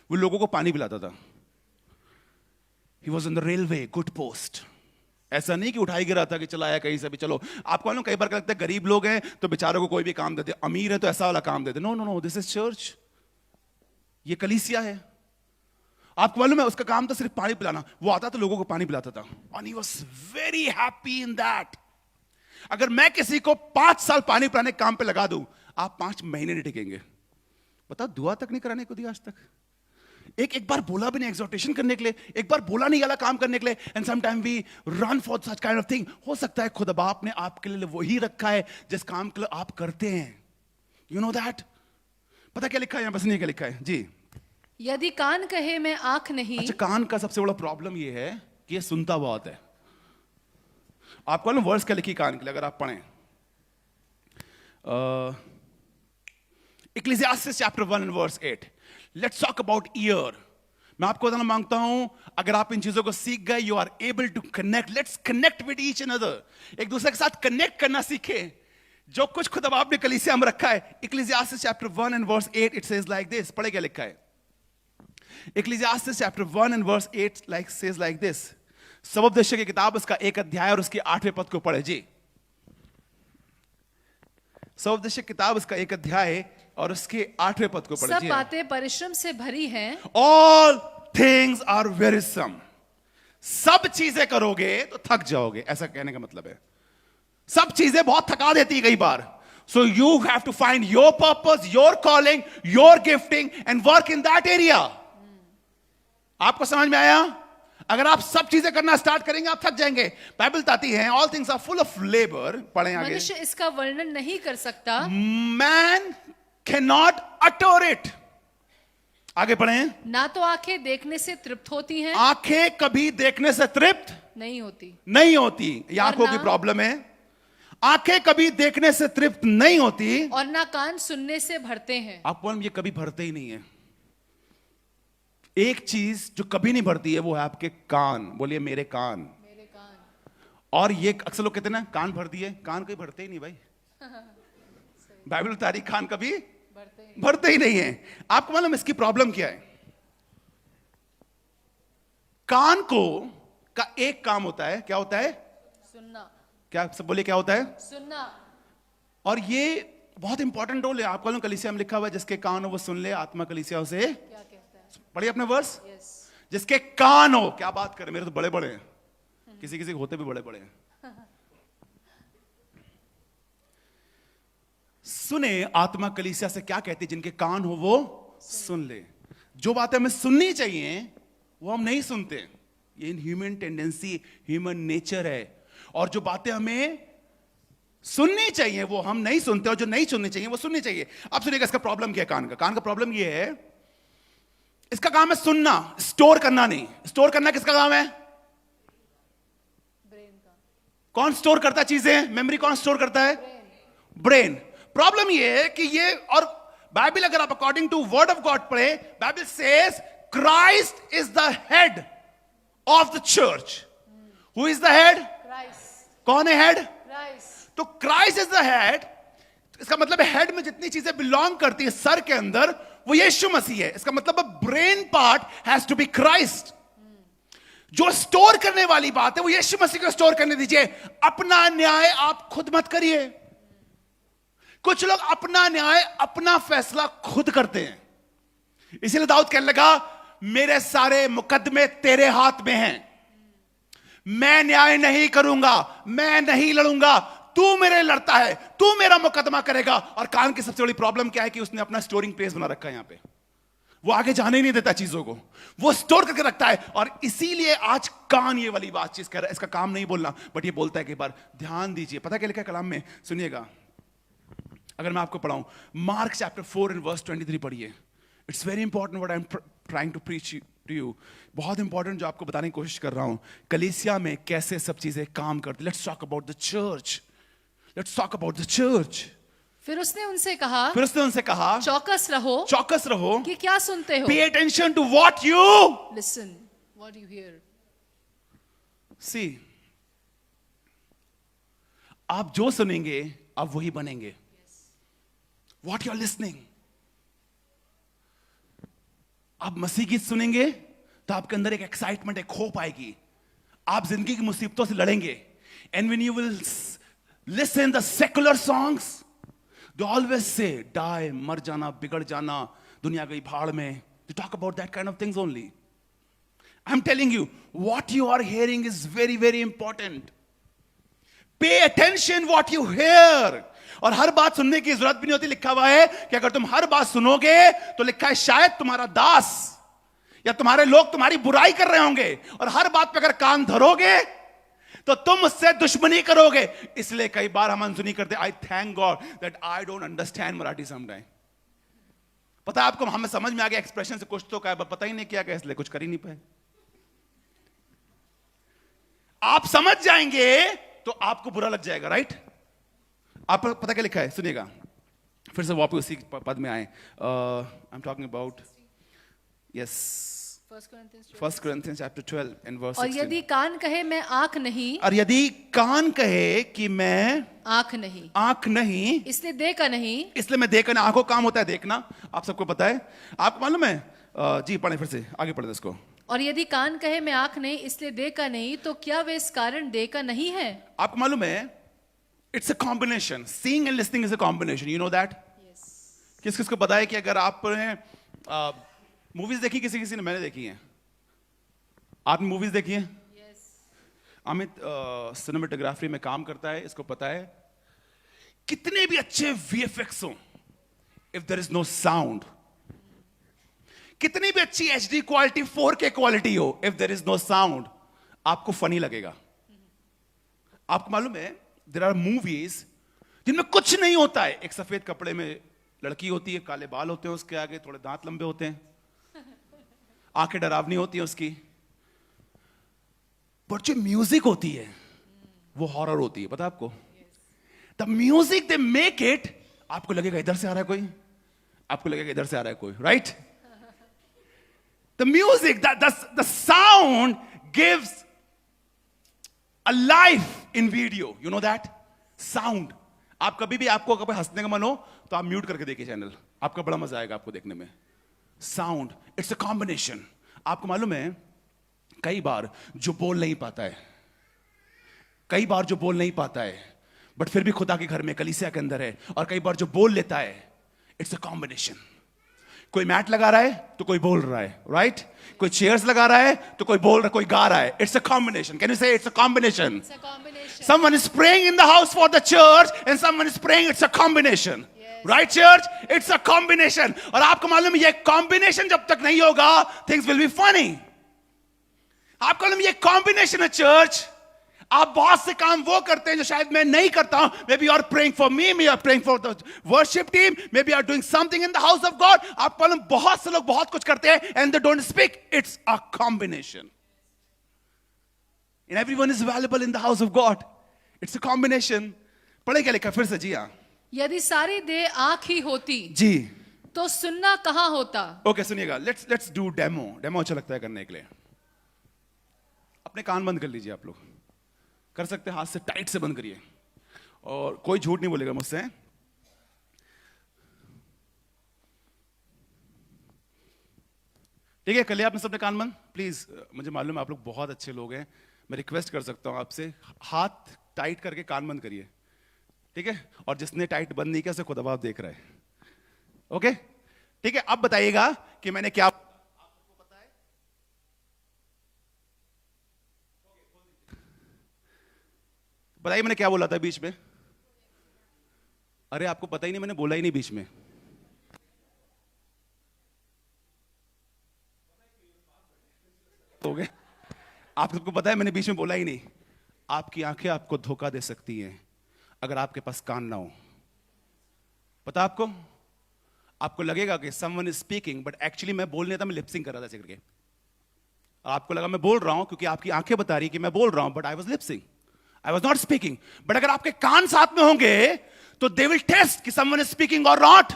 वो लोगों को पानी पिलाता था। He was on the railway, good post. ऐसा नहीं कि उठाई गिरा था कि चला आया कहीं से भी, चलो। आपको मालूम, कई बार लगता है गरीब लोग हैं तो बेचारों को कोई भी काम देते, अमीर है तो ऐसा वाला काम देते। No no no, this is church, ये कलीसिया है। आपको मालूम है, उसका काम था सिर्फ पानी पिलाना। वो आता तो लोगों को पानी पिलाता था, and he was very happy in that. अगर मैं किसी को 5 साल पानी पिलाने के काम पे लगा दूं, आप 5 महीने नहीं टिकेंगे। बताओ, दुआ तक नहीं कराने को दिया आज तक। एक बार बोला भी नहीं एक्सोर्टेशन करने के लिए, एक बार बोला नहीं गला काम करने के लिए। And some time we run for such kind of thing. हो सकता है खुदा बाप ने आपके लिए वही रखा है जिस काम के लिए आप करते हैं। You know that. पता क्या लिखा है यहां, बस नहीं क्या लिखा है जी। यदि कान कहे मैं आंख नहीं। अच्छा, कान का सबसे बड़ा प्रॉब्लम ये है कि ये सुनता बहुत है। आपको ना वर्ड्स क्या लिखी कान के लिए, अगर आप पढ़ें Ecclesiastes chapter 1 and verse 8। Let's talk about year. मैं आपको बताना मांगता हूं, अगर आप इन चीजों को सीख गए, you are able to connect. Let's connect with each and other. एक दूसरे के साथ कनेक्ट करना सीखे। जो कुछ खुदा बाप ने कलीसिया में रखा है। Ecclesiastes chapter 1 and verse 8 it says like this. पढ़े क्या लिखा है? Ecclesiastes chapter 1 and verse 8 says like this. सबोपदेश की किताब उसका 1 अध्याय और उसके 8वें पद को पढ़े जी। सबोपदेश की किताब उसका 1 अध्याय और उसके 8वें पद को पढ़े। सब बातें परिश्रम से भरी हैं। All things are wearisome. सब चीजें करोगे तो थक जाओगे, ऐसा कहने का मतलब है। सब चीजें बहुत थका देती है कई बार। So you have to find your purpose, your calling, your gifting and work in that area. आपको समझ में आया? अगर आप सब चीजें करना स्टार्ट करेंगे आप थक जाएंगे। बाइबल बताती है all things are full of labour. पढ़ें आगे। मनुष्य इसका वर्णन नहीं कर सकता। Man can not utter it. आगे पढ़ें। ना तो आंखें देखने से तृप्त होती हैं। आंखें कभी देखने से तृप्त नहीं होती। नहीं होती। ये आंखों की प्रॉब्लम है। आंखें कभी देखने से तृप्त नहीं होती और ना कान सुनने से भरते हैं। आपको ये कभी भरते ही नहीं है। एक चीज जो कभी नहीं भरती है वो है आपके कान। बोलिए मेरे कान। मेरे कान। और ये अक्सर लोग कहते हैं ना कान भर दिए, कान कभी भरते ही नहीं भाई। बाइबल तारीख कान कभी भरते ही नहीं है। आपको मालूम इसकी प्रॉब्लम क्या है? कान को का एक काम होता है, क्या होता है? सुनना। क्या सब बोलिए क्या होता है? सुनना। और ये बहुत इंपॉर्टेंट रोल है। आपको मालूम कलीसिया में लिखा हुआ है जिसके कान हो वो सुन ले, आत्मा कलीसिया उसे। क्या कहता है? पढ़िए अपने वर्स। यस। जिसके कान हो, क्या बात करें, मेरे तो बड़े बड़े हैं, किसी किसी के होते भी बड़े बड़े हैं। सुने आत्मा कलीसिया से क्या कहती है, जिनके कान हो वो सुन ले। जो बातें हमें सुननी चाहिए वो हम नहीं सुनते। ये ह्यूमन टेंडेंसी, ह्यूमन नेचर है। और जो बातें हमें सुननी चाहिए वो हम नहीं सुनते, और जो नहीं सुननी चाहिए वो सुननी चाहिए। अब सुनिएगा इसका प्रॉब्लम क्या है कान का। कान का प्रॉब्लम ये है, इसका काम है सुनना, स्टोर करना नहीं। स्टोर करना किसका काम है? ब्रेन का। कौन स्टोर करता है चीजें? मेमोरी कौन स्टोर करता है? ब्रेन। प्रॉब्लम ये है कि ये, और बाइबल अगर आप according to word of God पढ़े, Bible says Christ is the head of the church. Who is the head? Christ. कौन है हेड? क्राइस्ट। तो क्राइस्ट इज द हेड। इसका मतलब है हेड में जितनी चीजें बिलोंग करती है सर के अंदर वो यीशु मसीह है। इसका मतलब brain part has to be Christ. जो स्टोर करने वाली बात है वो यीशु मसीह को स्टोर करने दीजिए। अपना न्याय आप खुद मत करिए। कुछ लोग अपना न्याय, अपना फैसला खुद करते हैं। इसीलिए दाऊद कहने लगा मेरे सारे मुकदमे तेरे हाथ में हैं, मैं न्याय नहीं करूंगा, मैं नहीं लड़ूंगा, तू मेरे लड़ता है, तू मेरा मुकदमा करेगा। और कान की सबसे बड़ी प्रॉब्लम क्या है कि उसने अपना स्टोरिंग प्लेस बना रखा है यहां पे। वो आगे जाने ही नहीं देता चीजों को, वो स्टोर करके रखता है। और इसीलिए आज कान ये वाली बात चीज कर रहा है। इसका काम नहीं बोलना, बट ये बोलता है कि एक बार ध्यान दीजिए। पता क्या लिखा है कलाम में? सुनिएगा। अगर मैं आपको पढ़ाऊं मार्क चैप्टर 4 एंड वर्स 23 पढ़िए। It's very important what I am trying to preach to you. बहुत इंपॉर्टेंट जो आपको बताने की कोशिश कर रहा हूं, कलीसिया में कैसे सब चीजें काम करती। Let's talk about the church. Let's talk about the church. फिर उसने उनसे कहा चौकस रहो कि क्या सुनते हो। Pay attention to what you listen what you hear. See, आप जो सुनेंगे आप वही बनेंगे। What you are listening. आप मसीह गीत सुनेंगे तो आपके अंदर एक एक्साइटमेंट, एक होप आएगी। आप जिंदगी की मुसीबतों से लड़ेंगे। And when you will listen the secular songs, they always say die, मर जाना, बिगड़ जाना, दुनिया गई भाड़ में। They talk about that kind of things only. I am telling you what you are hearing is very very important. Pay attention what you hear. और हर बात सुनने की जरूरत भी नहीं होती। लिखा हुआ है कि अगर तुम हर बात सुनोगे तो लिखा है शायद तुम्हारा दास या तुम्हारे लोग तुम्हारी बुराई कर रहे होंगे, और हर बात पे अगर कान धरोगे तो तुम उससे दुश्मनी करोगे। इसलिए कई बार हम अनसुनी करते। आई thank God that I don't understand Marathi sometime. पता है आपको, हमें समझ में आ गया एक्सप्रेशन से कुछ तो कहा, पता ही नहीं क्या कहा, इसलिए कुछ कर ही नहीं पाए। आप समझ जाएंगे तो आपको बुरा लग जाएगा, राइट? आप पता क्या लिखा है, सुनिएगा, फिर से वापस उसी पद में आए। I am talking about yes 1 Corinthians chapter 12 and verse 16। और यदि कान कहे मैं आंख नहीं, और यदि कान कहे कि मैं आंख नहीं, इसलिए देह का नहीं, इसलिए मैं देह का नहीं। आंखों काम होता है देखना, आप सबको पता है। आपको मालूम है? जी पढ़े, फिर से आगे पढ़े इसको। और यदि कान कहे मैं आंख नहीं इसलिए देह का नहीं, तो क्या वे इस कारण देह का नहीं है? आपको मालूम है, it's a combination. Seeing and listening is a combination, you know that. किस किस को पता है कि अगर आपने मूवीज देखी, किसी ने, मैंने देखी है। आपने मूवीज देखी है? अमित सिनेमेटोग्राफी में काम करता है, इसको पता है। कितने भी अच्छे वीएफएक्स हो, if there is no sound, कितनी भी अच्छी एचडी क्वालिटी 4K क्वालिटी हो, if there is no sound, आपको फनी लगेगा। आपको मालूम है, देयर आर मूवीज जिनमें कुछ नहीं होता है। एक सफेद कपड़े में लड़की होती है, काले बाल होते हैं उसके आगे, थोड़े दांत लंबे होते हैं, आंखें डरावनी होती हैं उसकी, पर जो म्यूजिक होती है वो हॉरर होती है। पता है आपको? The music they make it, आपको लगेगा इधर से आ रहा है कोई, आपको लगेगा इधर से आ रहा है कोई, right? The music, the sound gives a life in video, you know that sound. आप कभी भी, आपको कभी हंसने का मन हो तो आप म्यूट करके देखिए चैनल, आपका बड़ा मजा आएगा आपको देखने में। Sound, it's a combination. आपको मालूम है, कई बार जो बोल नहीं पाता है, कई बार जो बोल नहीं पाता है, बट फिर भी खुदा के घर में कलीसिया के अंदर है, और कई बार जो बोल लेता है, इट्स अ कॉम्बिनेशन। कोई मैट लगा रहा है तो कोई बोल रहा है, राइट? कोई चेयर्स लगा रहा है तो कोई बोल रहा, कोई गा रहा है। It's a combination. Can you say it's a combination? Someone is praying in the house for the church and someone is praying, it's a combination. Right church? It's a combination. और आपको मालूम है, ये combination जब तक नहीं होगा, things will be funny. आपको मालूम है, ये combination है church। आप बहुत से काम वो करते हैं जो शायद मैं नहीं करता हूं। Maybe you are praying for me, maybe you are praying for the worship team, maybe you are doing something in the house of God. आपको मालूम, बहुत से लोग बहुत कुछ करते हैं and they don't speak. It's a combination. And everyone is valuable in the house of God. It's a combination. पढ़े क्या लिखा फिर से? जी हाँ। यदि सारी देह आंख ही होती जी तो सुनना कहां होता? ओके, सुनिएगा, लेट्स डू डेमो अच्छा लगता है करने के लिए। अपने कान बंद कर लीजिए, आप लोग कर सकते हैं, हाथ से टाइट से बंद करिए, और कोई झूठ नहीं बोलेगा मुझसे। ठीक है, कर लिया आपने सबने कान बंद? प्लीज, मुझे मालूम है आप लोग बहुत अच्छे लोग हैं, मैं रिक्वेस्ट कर सकता हूं आपसे, हाथ टाइट करके कान बंद करिए, ठीक है? और जिसने टाइट बंद नहीं किया उसे खुदा बाप देख रहा है, ओके? ठीक है, अब बताइएगा कि मैंने क्या, आपको पता है? बताइए मैंने क्या बोला था बीच में? अरे आपको पता ही नहीं, मैंने बोला ही नहीं बीच में। हो गए? आप सबको पता है मैंने बीच में बोला ही नहीं। आपकी आंखें आपको धोखा दे सकती हैं अगर आपके पास कान ना हो। पता आपको? आपको लगेगा कि someone is speaking, but actually मैं बोल नहीं था, मैं लिपसिंग कर रहा था ऐसे करके। आपको लगा मैं बोल रहा हूं क्योंकि आपकी आंखें बता रही कि मैं बोल रहा हूं, but I was lipsyncing, I was not speaking. But अगर आपके कान साथ में होंगे तो दे विल टेस्ट कि समवन इज स्पीकिंग और नॉट।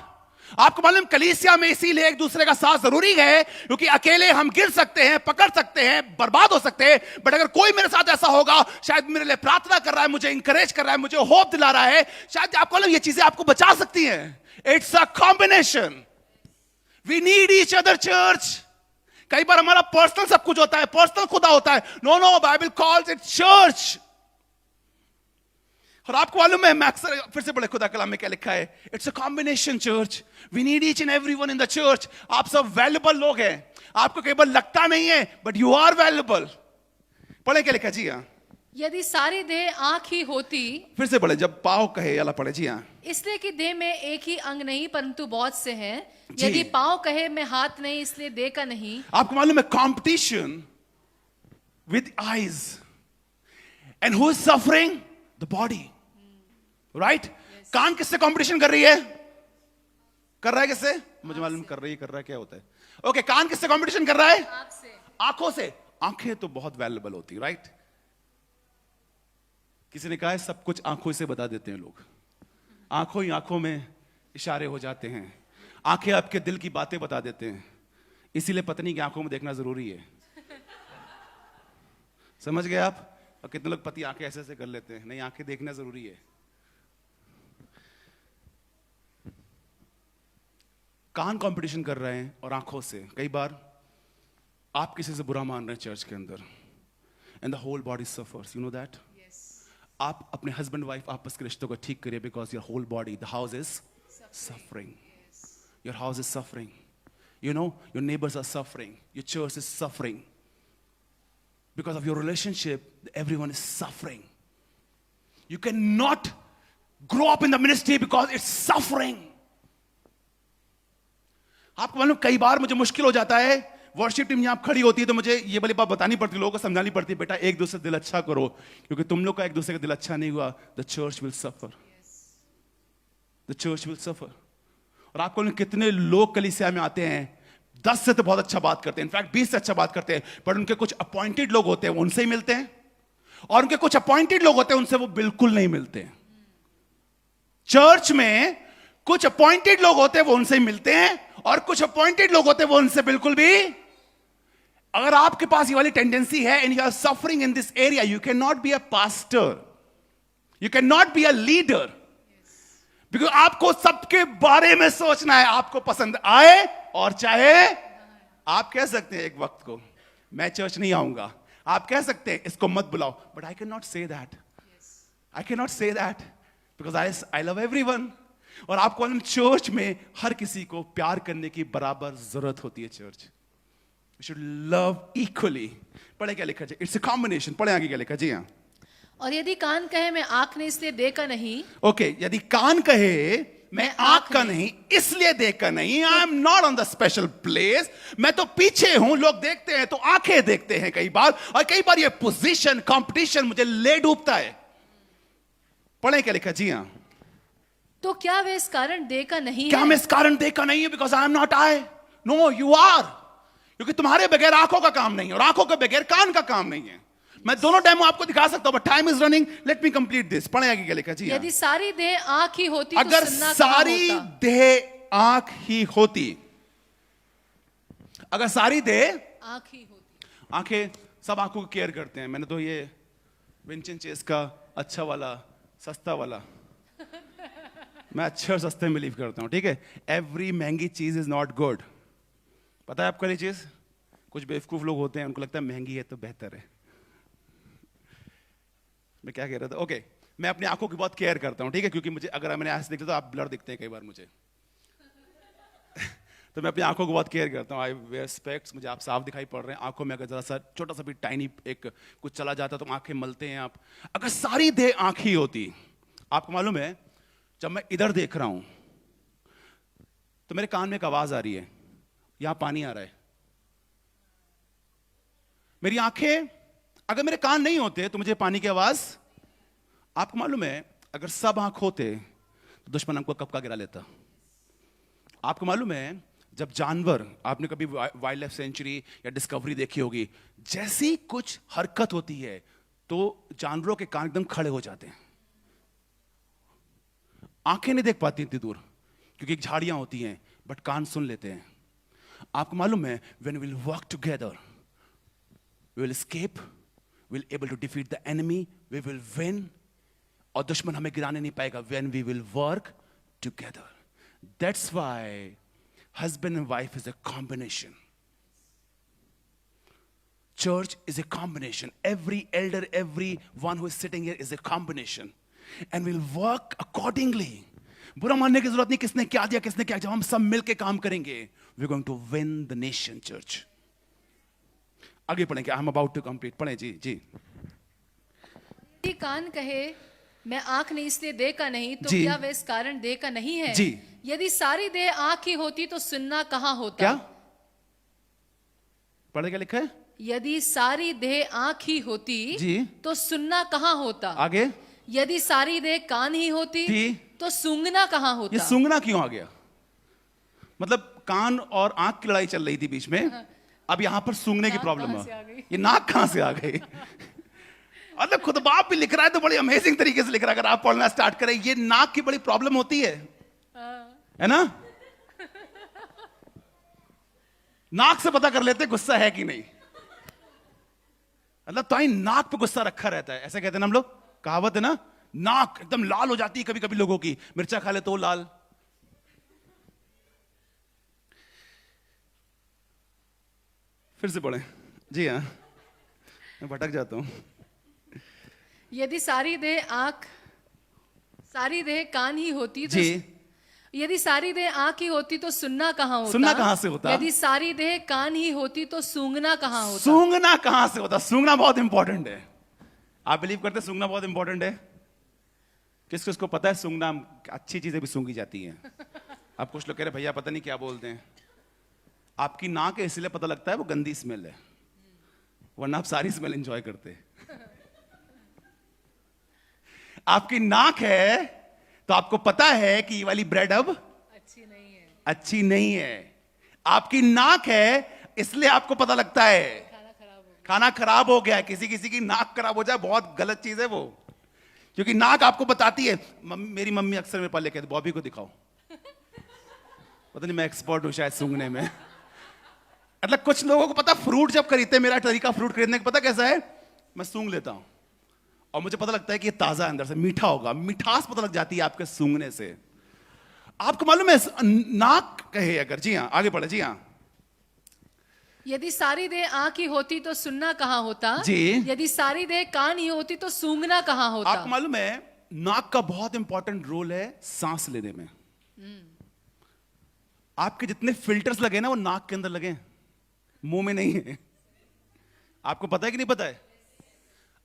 आपको मालूम, कलीसिया में इसीलिए एक दूसरे का साथ जरूरी है, क्योंकि अकेले हम गिर सकते हैं, पकड़ सकते हैं, बर्बाद हो सकते हैं, बट अगर कोई मेरे साथ ऐसा होगा, शायद मेरे लिए प्रार्थना कर रहा है, मुझे इंकरेज कर रहा है, मुझे होप दिला रहा है, शायद आपको मालूम ये चीजें आपको बचा सकती हैं। It's a combination. We need each other church. कई बार हमारा पर्सनल सब कुछ होता है, पर्सनल खुदा होता है। No no, Bible calls it church. और आपको मालूम है, मैं अक्सर फिर से बड़े खुदा कलाम में क्या लिखा है? It's a combination church. We need each and everyone in the church. आप सब वैल्यूबल लोग हैं, आपको कई बार लगता नहीं है, बट यू आर वैल्यूबल। पढ़े क्या लिखा? जी हाँ, यदि सारी देह आंख ही होती, फिर से पढ़े, जब पाँव कहे अला पढ़े जी हाँ, इसलिए कि देह में एक ही अंग नहीं परंतु बहुत से हैं। जी। यदि पाँव कहे मैं हाथ नहीं इसलिए देह का नहीं। आपको मालूम है competition with eyes, and who is suffering? The body, right? कान किससे कंपटीशन कर रही है? कर रहा है किससे? मुझे मालूम कर रही है, कर रहा है, क्या होता है? ओके, कान किससे कंपटीशन कर रहा है? आंख से। आंखों से। आंखें तो बहुत वैल्यूएबल होती, राइट? किसी ने कहा है सब कुछ आंखों से बता देते हैं लोग, आंखों ही आंखों में इशारे हो जाते हैं, आंखें आपके दिल की बातें बता देते हैं, इसीलिए पत्नी की आंखों में देखना जरूरी है। समझ गए आप? और कितने लोग पति आंखें ऐसे ऐसे कर लेते हैं, नहीं, आंखें देखना जरूरी है। कान कंपटीशन कर रहे हैं और आंखों से। कई बार आप किसी से बुरा मान रहे हैं चर्च के अंदर, and the whole body suffers, you know that? आप अपने हस्बैंड वाइफ आपस के रिश्तों को ठीक करिए, because your whole body, the house is suffering, your house is suffering, you know, your neighbours are suffering, your church is suffering, because of your relationship, everyone is suffering. You cannot grow up in the ministry because it's suffering. आपको मालूम, कई बार मुझे मुश्किल हो जाता है, worship team यहाँ खड़ी होती है तो मुझे ये वाली बात बतानी पड़ती है, लोगों को समझानी पड़ती है, बेटा एक दूसरे दिल अच्छा करो, क्योंकि तुम लोग का एक दूसरे का दिल अच्छा नहीं हुआ, the church will suffer. The church will suffer. और आपको कितने लोग कलीसिया में आते हैं, 10 से तो बहुत अच्छा बात करते हैं, इनफैक्ट 20 से अच्छा बात करते हैं, पर उनके कुछ अपॉइंटेड लोग होते हैं वो उनसे ही मिलते हैं, और उनके कुछ अपॉइंटेड लोग होते हैं उनसे वो बिल्कुल नहीं मिलते हैं। चर्च में कुछ अपॉइंटेड लोग होते हैं वो उनसे ही मिलते हैं, और कुछ अपॉइंटेड लोग होते हैं वो उनसे बिल्कुल भी। अगर आपके पास ये वाली टेंडेंसी है and you are suffering in this area, you can not be a pastor, you can not be a leader, because आपको सबके बारे में सोचना है, आपको पसंद आए और चाहे। आप कह सकते हैं एक वक्त को मैं चर्च नहीं आऊंगा, आप कह सकते हैं इसको मत बुलाओ, but I can not say that, I can not say that, because I love everyone. और आपको चर्च में हर किसी को प्यार करने की बराबर जरूरत होती है। Church we should love equally. पढ़े क्या लिखा है? It's a combination. पढ़े आगे क्या लिखा जी? हाँ। और यदि कान कहे मैं आंख नहीं इसलिए देह का नहीं। ओके, यदि कान कहे मैं आंख का नहीं इसलिए देह का नहीं, आई am not on the special place, मैं तो पीछे हूं, लोग देखते हैं तो आंखें देखते हैं कई बार, और कई बार ये पोजीशन कंपटीशन मुझे ले डूबता है। पढ़े क्या लिखा जी? हाँ। तो क्या वे इस कारण देह का नहीं क्या है? मैं इस कारण देह का नहीं है? Because I am not I. No, you are, क्योंकि तुम्हारे बगैर आंखों का काम नहीं है और आंखों के बगैर कान का काम नहीं है। मैं दोनों डेमो आपको दिखा सकता हूं, but time is running, let me complete this. पढ़े आगे क्या लिखा जी? यदि सारी देह आंख ही होती अगर तो सुनना सारी कहाँ होता? देह आंख ही होती, अगर सारी देह आंख ही होती। आंखें, सब आंखों को केयर करते हैं। मैंने तो ये विंचन चेस का अच्छा वाला सस्ता वाला, मैं अच्छे और सस्ते में बिलीव करता हूं, ठीक है? एवरी महंगी चीज इज नॉट गुड। पता है आपको ये चीज? कुछ बेवकूफ लोग होते हैं, उनको लगता है महंगी है तो बेहतर है। मैं क्या कह रहा था? ओके, मैं अपनी आंखों की बहुत केयर करता हूं, ठीक है? क्योंकि मुझे, अगर मैंने ऐसे देखते तो आप ब्लर दिखते हैं कई बार मुझे तो मैं अपनी आंखों को बहुत केयर करता हूं। आई वेयर स्पेक्ट्स, मुझे आप साफ दिखाई पड़ रहे हैं। आंखों में अगर जरा सा छोटा सा भी टाइनी एक कुछ चला जाता तो आंखें मलते हैं आप। अगर सारी देह आंख ही होती, आपको मालूम है जब मैं इधर देख रहा हूं तो मेरे कान में एक आवाज आ रही है, यहां पानी आ रहा है। मेरी आंखें, अगर मेरे कान नहीं होते तो मुझे पानी की आवाज। आपको मालूम है अगर सब आंख होते तो दुश्मन हमको कब का गिरा लेता। आपको मालूम है जब जानवर, आपने कभी वाइल्ड लाइफ सेंचुरी या डिस्कवरी देखी होगी, जैसी कुछ हरकत होती है तो जानवरों के कान एकदम खड़े हो जाते हैं। आंखें नहीं देख पाती इतनी दूर क्योंकि झाड़ियां होती हैं, बट कान सुन लेते हैं। आपको मालूम है when we will work together we will escape, we will able to defeat the enemy, we will win, और दुश्मन हमें गिराने नहीं पाएगा when we will work together. That's why husband and wife is a combination. Church is a combination. Every elder, everyone who is sitting here is a combination. And we'll work accordingly. बुरा मानने की जरूरत नहीं किसने क्या दिया किसने क्या, जब हम सब मिलके काम करेंगे we're going to win the nation, church. आगे पढ़ेंगे, I'm about to complete. पढ़ें जी जी। यदि कान कहे मैं आंख नहीं इसलिए देह का नहीं, तो जी। क्या वह इस कारण देह का नहीं है? जी। यदि सारी देह आंख ही होती तो सुनना कहाँ होता? क्या पढ़े क्या लिखा है? यदि सारी देह आंख ही होती जी। तो सुनना कहाँ होता? आगे। यदि सारी देह कान ही होती जी। तो सूंघना कहाँ ये होता? सूंघना क्यों आ गया? मतलब कान और आंख की लड़ाई चल रही थी बीच में, अब यहां पर सूंघने की नाक प्रॉब्लम कहाँ से आ है। गई? ये नाक कहां से आ गई? मतलब खुद बाप भी लिख रहा है तो बड़ी अमेजिंग तरीके से लिख रहा है। अगर आप पढ़ना स्टार्ट करें, ये नाक की बड़ी प्रॉब्लम होती है ना? नाक से पता कर लेते गुस्सा है कि नहीं। मतलब तो ही नाक पे गुस्सा रखा रहता है, ऐसा कहते हैं ना हम लोग, कहावत है ना, नाक एकदम लाल हो जाती है कभी कभी लोगों की, मिर्चा खा ले तो लाल। फिर से पढ़ें। जी हाँ, मैं भटक जाता हूं। यदि सारी देह कान ही होती तो जी। यदि सारी देह आंख ही होती तो सुनना कहाँ होता? सुनना कहाँ से होता? यदि सारी देह कान ही होती तो सूंघना कहाँ होता? सूंघना कहां से होता? सूंघना बहुत इंपॉर्टेंट है। आप बिलीव करते हैं सूंघना बहुत इंपॉर्टेंट है? किसको इसको पता है सूंघना अच्छी चीजें भी सूंघी जाती हैं? अब कुछ लोग कह रहे भैया पता नहीं क्या बोलते हैं। आपकी नाक है इसलिए पता लगता है वो गंदी स्मेल है, वरना आप सारी स्मेल एंजॉय करते हैं। आपकी नाक है तो आपको पता है कि ये वाली ब्रेड अब अच्छी नहीं है। आपकी नाक है इसलिए आपको पता लगता है खाना खराब हो गया है। किसी किसी की नाक खराब हो जाए बहुत गलत चीज है वो, क्योंकि नाक आपको बताती है। मेरी मम्मी अक्सर मेरे पास लेके आती, बॉबी को दिखाओ। पता नहीं मैं एक्सपर्ट हूं शायद सूंघने में। मतलब कुछ लोगों को पता, फ्रूट जब खरीदते हैं, मेरा तरीका फ्रूट खरीदने का पता कैसा है, मैं सूंघ लेता हूं और मुझे पता लगता है कि ये ताजा अंदर से मीठा होगा। मिठास पता लग जाती है आपके सूंघने से। आपको मालूम है नाक कहे अगर, जी हाँ आगे बढ़े। जी हाँ। यदि सारी देह आंख ही होती तो सुनना कहाँ होता? जी। यदि सारी देह कान ही होती तो सूंघना कहाँ होता? आपको मालूम है नाक का बहुत इंपॉर्टेंट रोल है सांस लेने में। आपके जितने फिल्टर्स लगे ना वो नाक के अंदर लगे, मुंह में नहीं है। आपको पता है कि नहीं पता है?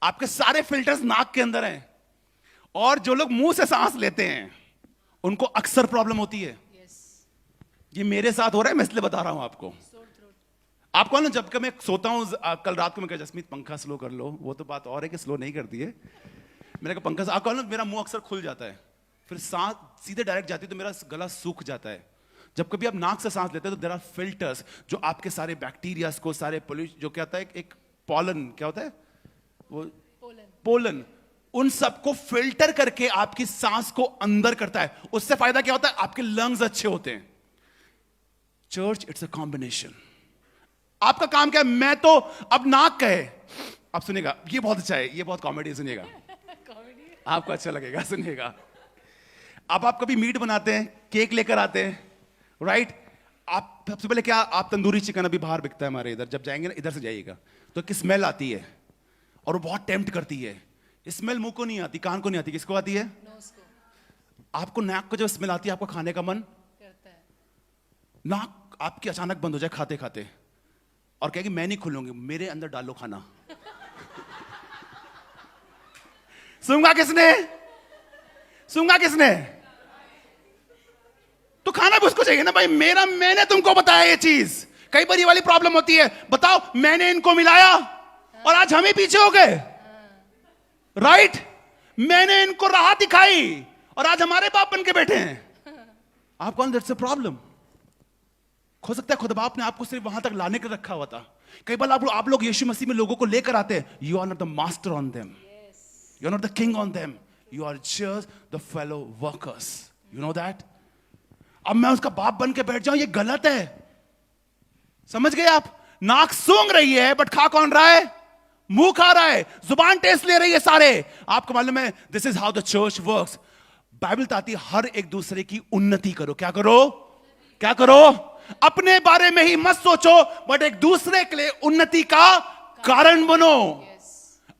आपके सारे फिल्टर्स नाक के अंदर हैं। और जो लोग मुंह से सांस लेते हैं उनको अक्सर प्रॉब्लम होती है। ये मेरे साथ हो रहा है, मैं इसलिए बता रहा हूं आपको। आपको ना जब मैं सोता हूं, कल रात को मैं कहा जसमीत पंखा स्लो कर लो, वो तो बात और है कि स्लो नहीं करती है। मैंने कहा पंखा, आपको ना मेरा मुंह अक्सर खुल जाता है, फिर सांस सीधे डायरेक्ट जाती है तो मेरा गला सूख जाता है। जब कभी आप नाक से सांस लेते हैं तो देयर आर फिल्टर्स जो आपके सारे बैक्टीरियाज को, सारे पोल्यूशन, जो क्या होता है एक पॉलन, क्या होता है वो, पोलन, उन सबको फिल्टर करके आपकी सांस को अंदर करता है। उससे फायदा क्या होता है? आपके लंग्स अच्छे होते हैं। Church it's a combination. आपका काम क्या है? मैं तो अब नाक कहे, अब सुनिएगा, ये बहुत अच्छा है, ये बहुत कॉमेडी, सुनिएगा आपको अच्छा लगेगा, सुनिएगा। अब आप कभी मीट बनाते हैं, केक लेकर आते हैं, राइट? आप सबसे पहले क्या, आप तंदूरी चिकन अभी बाहर बिकता है हमारे इधर, जब जाएंगे ना इधर से जाइएगा तो एक स्मेल आती है और वो बहुत टेम्प्ट करती है। स्मेल मुंह को नहीं आती, कान को नहीं आती, किसको आती है? आपको नाक को जब स्मेल आती है आपको खाने का मन करता है। नाक आपकी अचानक बंद हो जाए खाते खाते और कहेगी मैं नहीं खुलूंगी, मेरे अंदर डालो खाना। सूंघा किसने? सूंघा किसने? तो खाना भी उसको चाहिए ना भाई। मैंने तुमको बताया ये चीज। कई बार ये वाली प्रॉब्लम होती है, बताओ मैंने इनको मिलाया और आज हम ही पीछे हो गए, राइट? मैंने इनको राह दिखाई और आज हमारे बाप बन के बैठे हैं। आप कौन? That's a problem. हो सकता है खुद बाप ने आपको सिर्फ वहां तक लाने का रखा हुआ था। कई बार आप लोग यीशु मसीह में लोगों को लेकर आते हैं। You are not the master on them, you are not the king on them, you are just the fellow workers, you know that. अब मैं उसका बाप बन के बैठ जाऊं, ये गलत है। समझ गए आप? नाक सूंघ रही है बट खा कौन रहा है? मुंह खा रहा है, जुबान टेस्ट ले रही है सारे। आपको मालूम है this is how the church works. Bible बताती है हर एक दूसरे की उन्नति करो। क्या करो? क्या करो? अपने बारे में ही मत सोचो बट एक दूसरे के लिए उन्नति का कारण बनो।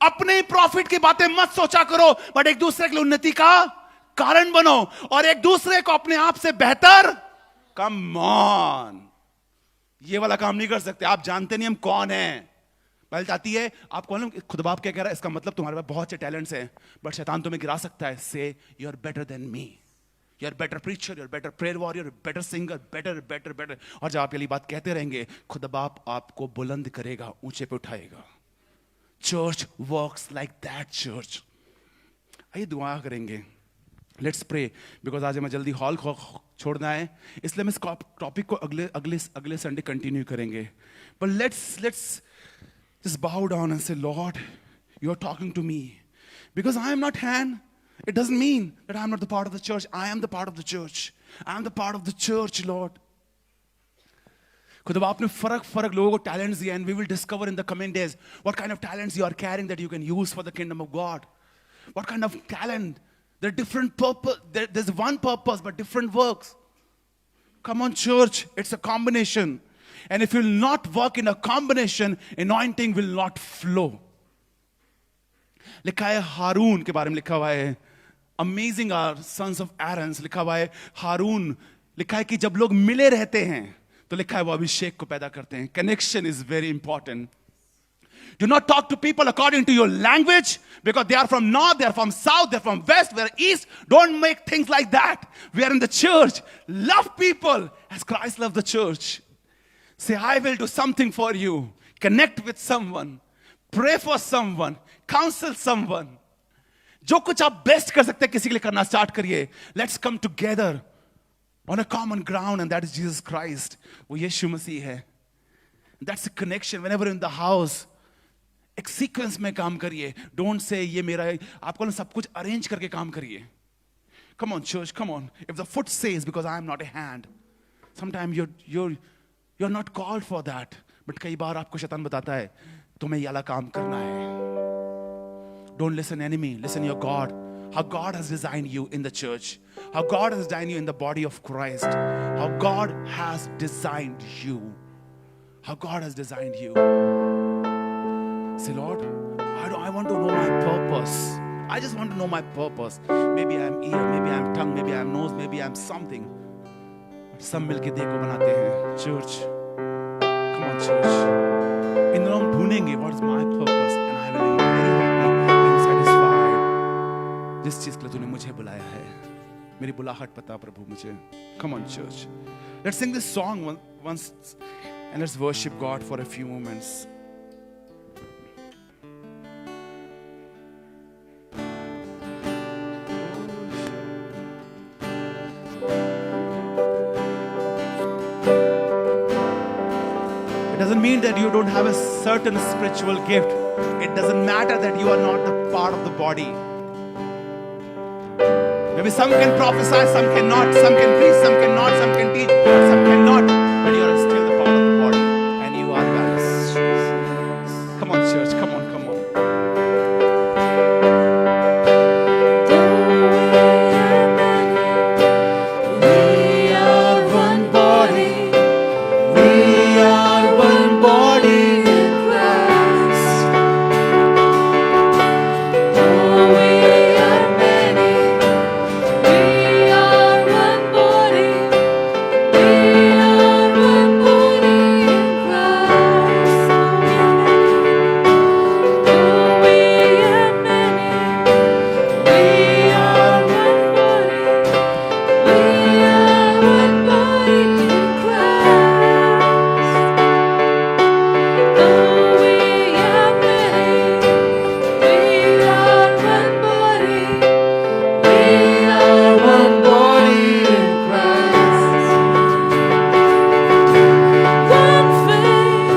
अपने प्रॉफिट की बातें मत सोचा करो बट एक दूसरे के लिए उन्नति का कारण बनो और एक दूसरे को अपने आप से बेहतर। कम ऑन, ये वाला काम नहीं कर सकते। आप जानते नहीं हम कौन हैं, बाइबल चाहती है आपको मालूम खुदा बाप क्या कह रहा है, इसका मतलब तुम्हारे पास बहुत से टैलेंट्स हैं बट शैतान तुम्हें गिरा सकता है. Say you are better than me, you are better preacher, you are better prayer warrior, better singer, better better better. और जब आप ये बात कहते रहेंगे खुदा बाप आपको बुलंद करेगा, ऊंचे पे उठाएगा. Church works like that. Church, आइए दुआ करेंगे. लेट्स प्रे, बिकॉज आज हमें जल्दी हॉल छोड़ना है, इसलिए हम इस टॉपिक को अगले संडे कंटिन्यू करेंगे. But let's just bow down and say, Lord, you're talking to me. Because I am not hand, it doesn't mean that I am not the part of the church. I am the part of the church. I am the part of the church, Lord. खुदा आपने फर्क लोगों को talents दिए, and we will discover in the coming days what kind of talents you are carrying that you can use for the kingdom of God. What kind of talent? There are different purpose. There's one purpose but different works. Come on, church, it's a combination. And if you will not work in a combination, anointing will not flow. लिखा है हारून के बारे में, लिखा हुआ है amazing are sons of Aaron's. लिखा हुआ है हारून, लिखा है कि जब लोग मिले रहते हैं तो लिखा है वो अभिषेक को पैदा करते हैं. Connection is very important. Do not talk to people according to your language, because they are from north, they are from south, they are from west, we are east. Don't make things like that. We are in the church. Love people as Christ loved the church. Say, I will do something for you. Connect with someone. Pray for someone. Counsel someone. जो कुछ आप best कर सकते हैं किसी के लिए करना स्टार्ट करिए. Let's come together on a common ground, and that is Jesus Christ. वो यीशु मसीह है. That's a connection. Whenever you're in the house, एक सीक्वेंस में काम करिए. Don't say ये मेरा है. आपको ना सब कुछ अरेंज करके काम करिए. Come on, church, come on. If the foot says, because I am not a hand, sometimes you're not called for that. But कई बार आपको शैतान बताता है तुम्हें ये वाला काम करना है. Don't listen enemy, listen your God. How God has designed you in the church. How God has designed you in the body of Christ. How God has designed you. How God has designed you. Say, Lord, I want to know my purpose. I just want to know my purpose. Maybe I'm ear, maybe I'm tongue, maybe I'm nose, maybe I'm something. सब मिलके देह को बनाते हैं. Church, come on, church. इन दिनों हम ढूंढेंगे what is my purpose, and I will be very happy and satisfied. जिस चीज के लिए तूने मुझे बुलाया है, मेरी बुलाहट पता प्रभु मुझे. Come on, church. Let's sing this song once, and let's worship God for a few moments. It doesn't mean that you don't have a certain spiritual gift. It doesn't matter that you are not the part of the body. Maybe some can prophesy, some cannot, some can preach, some cannot, some can teach, some cannot, but you are still the part of the body, and you are balanced. Come on, church, come on, come on. We are one body. We are one body in Christ. Though we are many, we are one body. We are one body in Christ. Though we are many, we are one body. We are one body in Christ. Though we are many, we are one body. We are one body in Christ. One faith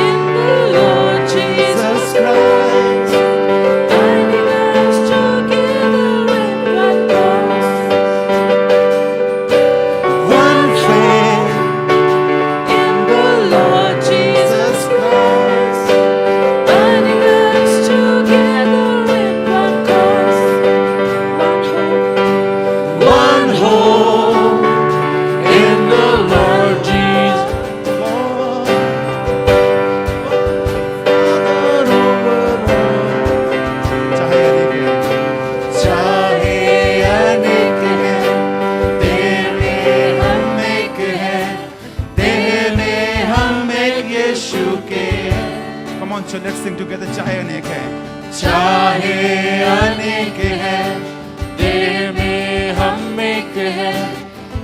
in the Lord Jesus Christ, binding us together in one cause. One faith In the Lord Jesus Christ, binding us together in one cause. One hope in the Lord Jesus. चाहे अनेक हैं, देह में हम एक हैं, देह में हम एक यीशु के हैं. Come on, so let's sing together. चाहे अनेक है, चाहे अनेक है, देह में हम एक है,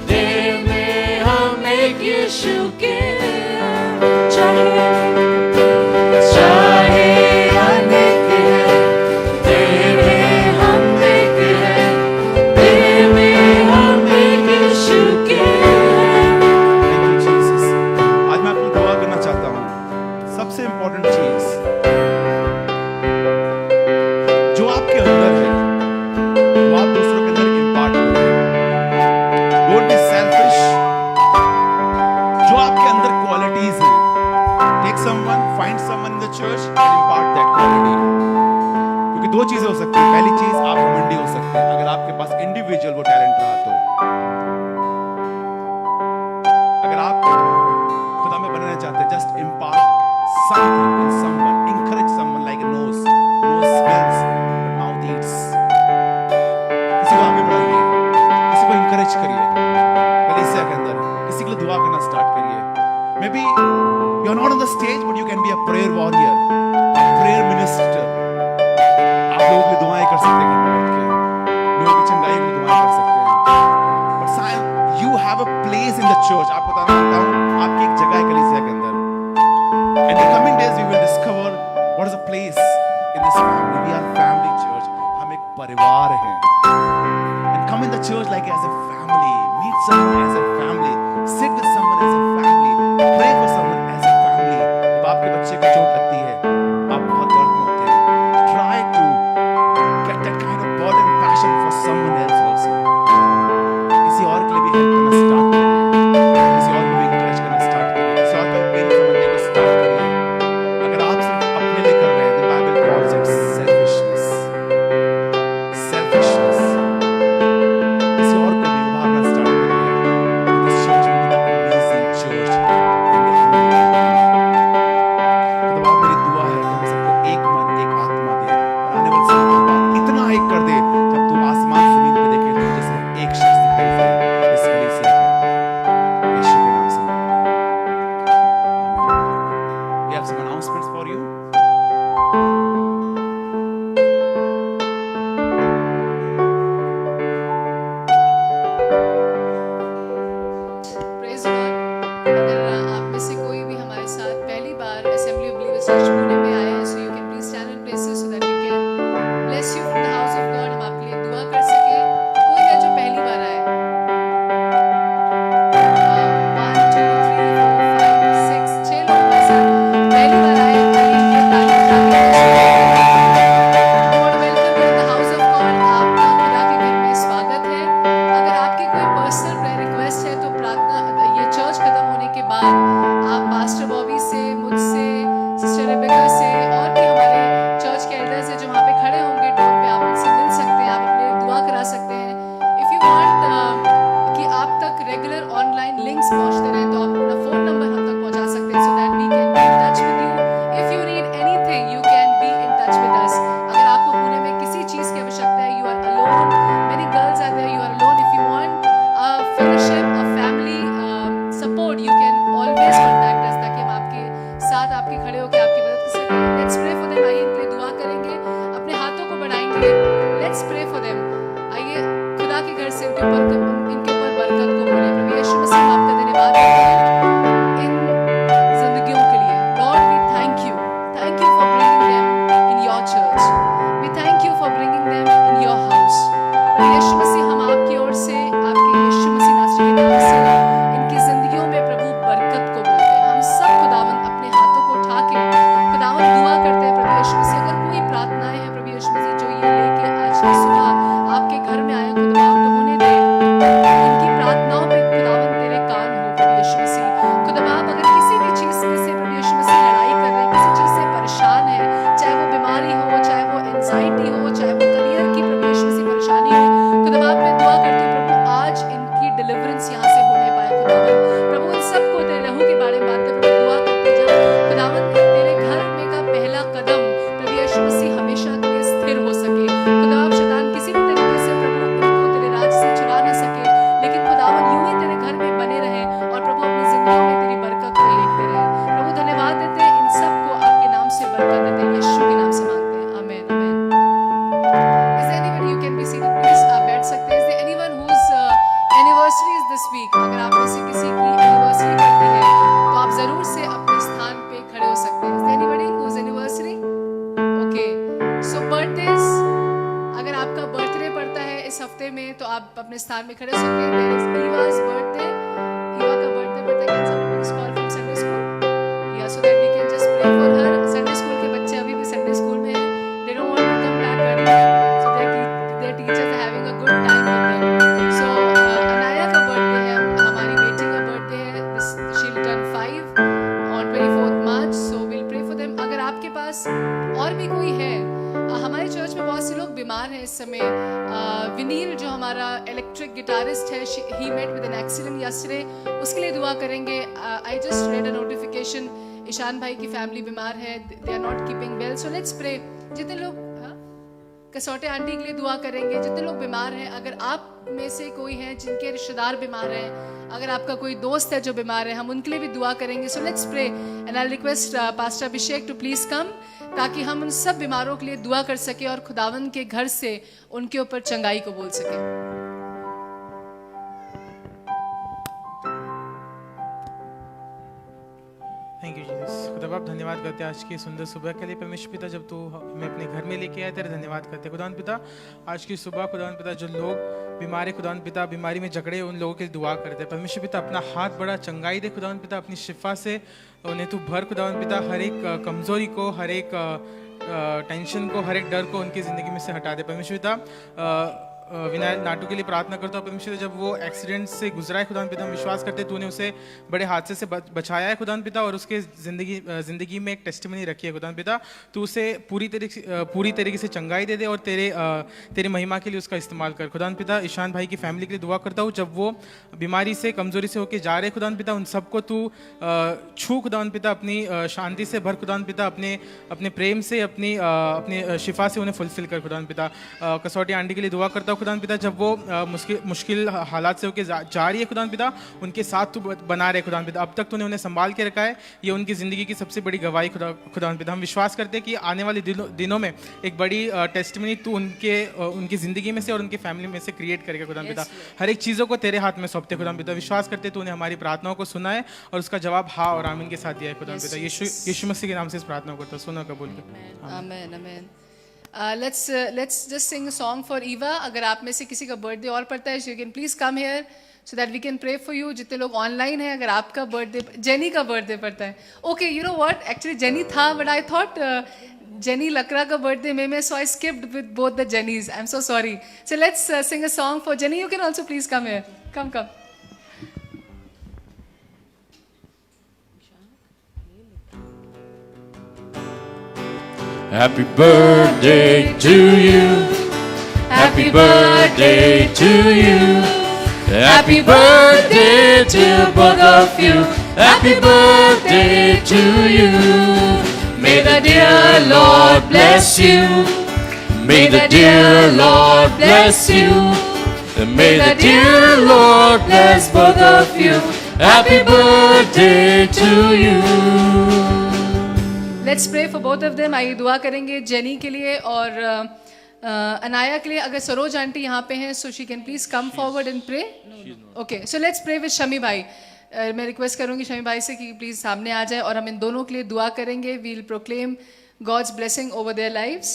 देह में हम एक यीशु के हैं। चाहे अनेक है, देह में हम एक है, देह में हम एक यीशु के हैं। Thank you, Jesus. आज मैं आपको दुआ करना चाहता हूँ। सबसे इम्पोर्टेंट चीज जो आपके अंदर है, वो आप दूसरों के अंदर इम्पार्ट करें। Don't be selfish. जो आपके अंदर क्वालिटीज हैं, take someone, find someone in the church and impart that quality. क्योंकि दो चीजें हो सकती हैं। पहली चीज, आप घमंडी हो सकते हैं अगर आपके पास इंडिविजुअल वो टैलेंट रहा तो। अगर आप खुदा में बनना चाहते हैं, just impart something in someone, encourage someone like a nose smells but mouth eats. किसी को आगे बढ़ाइए, किसी को encourage करिए, कलीसिया के अंदर किसी के लिए दुआ करना स्टार्ट करिए। Maybe you're not on the stage but you can be a prayer warrior, a prayer minister. आप लोगों के लिए दुआएं कर सकते हैं घर में बैठ के, लोगों की चंगाई के लिए दुआएं कर सकते हैं। But Sam, you have a place in the church. आपको बताना चाहता हूँ, आपकी एक जगह है कलीसिया के अंदर। In the coming days we will discover what is the place in this family. We are family church. हम एक परिवार हैं। And come in the church like as a family. Meet someone as a family. Sit with someone as a family. Pray for someone as a family. जब आपके बच्चे को चोट लगती है, आप बहुत दर्द में होते हैं। Try to get that kind of burden, passion for someone else also. किसी और के लिए भी हेल्प करना स्टार्ट करिए, किसी और को भी encourage करना स्टार्ट करिए, किसी और का पेन समझने को स्टार्ट करिए। अगर आप सिर्फ अपने लिए कर रहे हैं, the Bible calls it selfishness. Selfishness. किसी और को भी उभारना स्टार्ट करिए। This church will be the amazing church in the तो दबाव मेरी दुआ है कि हम सबको एक मन, एक आत्मा दे और आने वाले समय में बात इतना एक कर दे, जब तू आसमान जमीन पे देखे तो तुझे सिर्फ एक शख्स दिखाई दे, इस कलीसिया का, यीशु के नाम से। आमीन। We have some announcements for you. Praise the Lord. अगर आप में से कोई भी हमारे साथ पहली बार assembly of believers church Pune में आया है, so you can please stand in places so that we can bless you from the house of God. हम आपके लिए दुआ कर सके। कोई है जो पहली बार आया है? 1 2 3 4 5 6 6 लोग हमारे साथ पहली बार आए हैं। आइए इनके ताली बजा के Lord welcome you in the house of God. आपका खुदा के घर में स्वागत है। अगर आपकी कोई पर्सनल प्रेयर रिक्वेस्ट है तो प्रार्थना ये चर्च खत्म होने के बाद आप पास्टर बॉबी से, मुझसे, सिस्टर रेबेका से और भी हमारे चर्च के एल्डर्स हैं जो वहाँ पे खड़े होंगे डोर पे, आप उनसे मिल सकते हैं, आप अपने लिए दुआ करा सकते हैं। इफ़ यू वांट कि आप तक रेगुलर ऑनलाइन लिंक्स पहुँचते रहें तो आप अपना फ़ोन नंबर हम तक पहुँचा सकते हैं, so that we can be in touch with you. If you need anything you can be in touch with us. अगर आपको पुणे में किसी चीज़ की आवश्यकता है, you are alone, many girls are there, you are alone, if you want fellowship, a family support, you can always contact us ताकि हम आपके साथ आपके खड़े होकर आपकी मदद कर सकें। Let's pray for them. आइए इनके लिए दुआ करेंगे, अपने हाथों को बढ़ाएंगे। Let's pray for them. आइए खुदा के घर से इनके ऊपर बरकत को बोले। प्रभु यीशु मसीह हम आपका धन्यवाद करते हैं इन जिंदगियों के लिए। Lord, we thank you for bringing them in your church. We thank you for bringing them in your house. प्रभु यीशु मसीह हम आपकी ओर से, आपके यीशु मसीह नासरी के नाम से इनकी जिंदगियों में प्रभु बरकत को बोलते हैं। हम सब खुदावंद अपने हाथों को उठा के आप अपने स्थान में खड़े हो सकते हैं. There is Eva's birthday. Eva का बर्थडे पता है. Can someone please call from Sunday school? Yeah, so that we can just pray for her. Sunday school के बच्चे अभी भी Sunday school में हैं. They don't want to come back early. So their teachers are having a good time with them. So Anaya का birthday है. हमारी बेटी का बर्थडे है. She'll turn 5 on 24th March. So we'll pray for them. अगर आपके पास और भी कोई है, हमारे चर्च में बहुत से लोग बीमार हैं इस समय. विनील जो हमारा इलेक्ट्रिक गिटारिस्ट है, he met with an accident yesterday. उसके लिए दुआ करेंगे. I just read a notification, Ishan भाई की फैमिली बीमार है. They are not keeping well. So let's pray. जितने लोग कसौटे आंटी के लिए दुआ करेंगे. जितने लोग बीमार हैं, अगर आप में से कोई हैं जिनके रिश्तेदार बीमार हैं, अगर आपका कोई दोस्त है जो बीमार है, हम उनके लिए भी दुआ करेंगे. So let's pray and I request pastor Abhishek to please come, ताकि हम उन सब बीमारों के लिए दुआ कर सके और खुदावन के घर से उनके ऊपर चंगाई को बोल सके. Thank you Jesus. खुदा बाप धन्यवाद करते हैं आज की सुंदर सुबह के लिए. परमेश्वर पिता, जब तू हमें अपने घर में लेके आए, तेरे धन्यवाद करते हैं खुदावन पिता. आज की सुबह खुदावन पिता, जो लोग बीमार है खुदावन पिता, बीमारी में जकड़े उन लोगों के लिए दुआ करते हैं. परमेश्वर पिता, अपना हाथ बड़ा चंगाई दे खुदावन पिता. अपनी शिफा से उन्हें तू भर खुदावन पिता. हर एक कमजोरी को, हर एक टेंशन को, हर एक डर को उनकी ज़िंदगी में से हटा दे. परमेश्वर पिता, विनायक नाटू के लिए प्रार्थना करता हूँ परमेश्वर. जब वो एक्सीडेंट से गुजरा है खुदावन पिता, हम विश्वास करते हैं तूने उसे बड़े हादसे से बचाया है खुदावन पिता, और उसके ज़िंदगी में एक टेस्टिमनी रखी है खुदावन पिता. तू उसे पूरी तरीके से चंगाई दे दे और तेरे महिमा के लिए उसका इस्तेमाल कर खुदावन पिता. ईशान भाई की फैमिली के लिए दुआ करता हूँ. जब वो बीमारी से, कमजोरी से होकर जा रहे खुदावन पिता, उन सबको तू छू खुदावन पिता. अपनी शांति से भर खुदावन पिता. अपने प्रेम से, अपनी शिफा से उन्हें फुलफिल कर खुदावन पिता. कसौटी आंटी के लिए दुआ करता हूँ खुदावन पिता. जब वो मुश्किल हालात से होकर जा रही है खुदावन पिता, उनके साथ तू बना रहे खुदावन पिता. अब तक तूने उन्हें संभाल के रखा है. ये उनकी ज़िंदगी की सबसे बड़ी गवाही खुदावन पिता. हम विश्वास करते हैं कि आने वाले दिनों में एक बड़ी टेस्टिमनी तू उनकी ज़िंदगी में से और उनकी फैमिली में से क्रिएट करेगा खुदावन पिता. हर एक चीज़ों को तेरे हाथ में सौंपते खुदावन पिता. विश्वास करते तूने हमारी प्रार्थनाओं को सुना है और उसका जवाब हाँ और आमीन के साथ दिया है खुदावन पिता. यीशु मसीह के नाम से इस प्रार्थना करता हूँ. सुना कबूल कर. आमीन आमीन. Let's just sing a song for Eva. अगर आप में से किसी का बर्थडे और पड़ता है, you can please come here so that we can pray for you. जितने लोग ऑनलाइन हैं, अगर आपका बर्थडे, जेनी का बर्थडे पड़ता है. Okay, you know what? Actually jenny था, but I thought जेनी लकड़ा का बर्थडे में, so I skipped with both the Jennys. I'm so sorry. So let's sing a song for Jenny. You can also please come here. Come. Happy birthday to you. Happy birthday to you. Happy birthday to both of you. Happy birthday to you. May the dear Lord bless you. May the dear Lord bless you. May the dear Lord bless both of you. Happy birthday to you. Let's pray for both of them. आइए दुआ करेंगे jenny के लिए और अनाया के लिए. अगर Saroj aunty यहाँ पे हैं, so she can please come forward and pray. Okay, so let's pray with Shami भाई. मैं रिक्वेस्ट करूँगी शमी भाई से कि प्लीज़ सामने आ जाए और हम इन दोनों के लिए दुआ करेंगे. We'll proclaim God's blessing over their lives.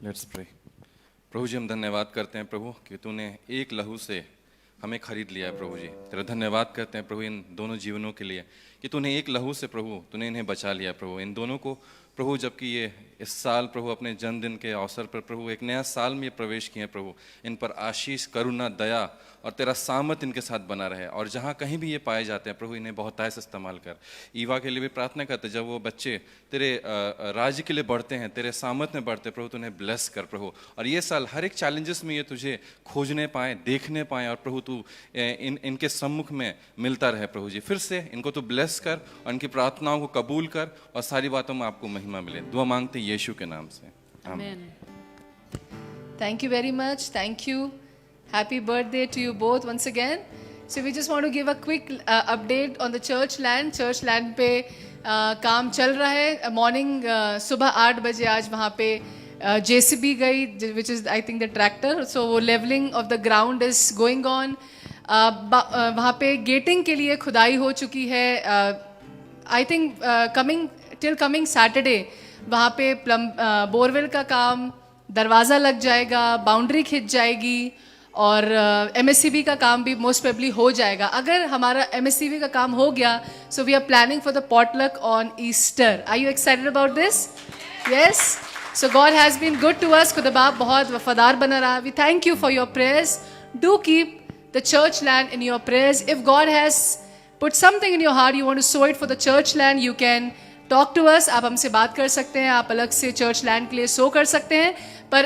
Let's pray. प्रभु जी, हम धन्यवाद करते हैं प्रभु कि तूने एक लहू से हमें खरीद लिया है प्रभु जी. तेरा धन्यवाद करते हैं प्रभु इन दोनों जीवनों के लिए कि तूने एक लहू से प्रभु तूने इन्हें बचा लिया प्रभु. इन दोनों को प्रभु, जबकि ये इस साल प्रभु अपने जन्मदिन के अवसर पर प्रभु एक नया साल में प्रवेश किए प्रभु, इन पर आशीष, करुणा, दया और तेरा सामत इनके साथ बना रहे. और जहाँ कहीं भी ये पाए जाते हैं प्रभु, इन्हें बहुतायत से इस्तेमाल कर. ईवा के लिए भी प्रार्थना करते, जब वो बच्चे तेरे राज्य के लिए बढ़ते हैं, तेरे सामत में बढ़ते प्रभु, तो उन्हें ब्लेस कर प्रभु. और ये साल हर एक चैलेंजेस में ये तुझे खोजने पाएँ, देखने पाएँ और प्रभु तू इनके सम्मुख में मिलता रहे प्रभु जी. फिर से इनको तू ब्लेस कर और इनकी प्रार्थनाओं को कबूल कर और सारी बातों में आपको महिमा मिले. दुआ मांगते यीशु के नाम से, आमीन. Thank you very much. Thank you. Happy birthday to you both once again. So we just want to give a quick update on the church land. Church land पे काम चल रहा है. Morning सुबह 8 बजे आज वहाँ पे JCB गई, which is I think the tractor. So वो leveling of the ground is going on. वहाँ पे गेटिंग के लिए खुदाई हो चुकी है. I think coming Saturday वहाँ पे बोरवेल का काम, दरवाज़ा लग जाएगा, बाउंड्री खिंच जाएगी और MSCB का काम भी मोस्ट प्रोबेबली हो जाएगा. अगर हमारा MSCB का काम हो गया, so we are planning for the potluck on Easter. Are you excited about this? Yes. So God has been good to us. खुदा बाप बहुत वफादार बना रहा. We thank you for your prayers. Do keep the church land in your prayers. If God has put something in your heart, you want to sow it for the church land, you can talk to us. आप हमसे बात कर सकते हैं, आप अलग से church land के लिए sow कर सकते हैं. पर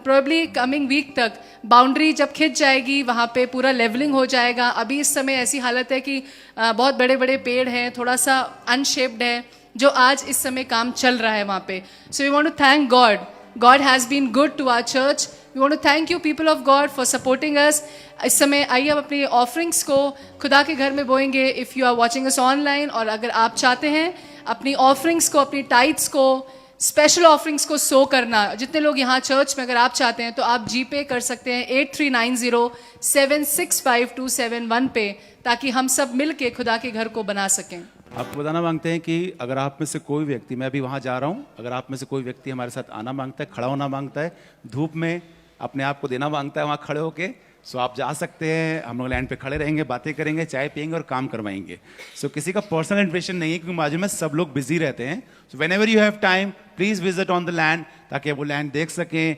probably coming week तक बाउंड्री जब खिंच जाएगी, वहाँ पे पूरा लेवलिंग हो जाएगा. अभी इस समय ऐसी हालत है कि बहुत बड़े बड़े पेड़ हैं, थोड़ा सा अनशेप्ड है, जो आज इस समय काम चल रहा है वहाँ पे. So we want to thank God. God has been good to our church. We want to thank you people of God for supporting us. इस समय आइए हम अपनी ऑफरिंग्स को खुदा के घर में बोएंगे. If you are watching us online और अगर आप चाहते हैं अपनी ऑफरिंग्स को, अपनी टाइट्स को, स्पेशल ऑफरिंग्स को सो करना, जितने लोग यहाँ चर्च में अगर आप चाहते हैं तो आप GPay कर सकते हैं 8390765271 पे, ताकि हम सब मिल के खुदा के घर को बना सकें. आपको बताना मांगते हैं कि अगर आप में से कोई व्यक्ति, मैं अभी वहाँ जा रहा हूँ, अगर आप में से कोई व्यक्ति हमारे साथ आना मांगता है, खड़ा होना मांगता है, धूप में अपने आप को देना मांगता है वहाँ खड़े होके, सो आप जा सकते हैं. हम लोग लैंड पे खड़े रहेंगे, बातें करेंगे, चाय पियेंगे और काम करवाएंगे. सो किसी का पर्सनल इन्फॉर्मेशन नहीं है, क्योंकि मालूम है सब लोग बिजी रहते हैं. So when ever you have time, please visit on the land, ताकि वो लैंड देख सकें.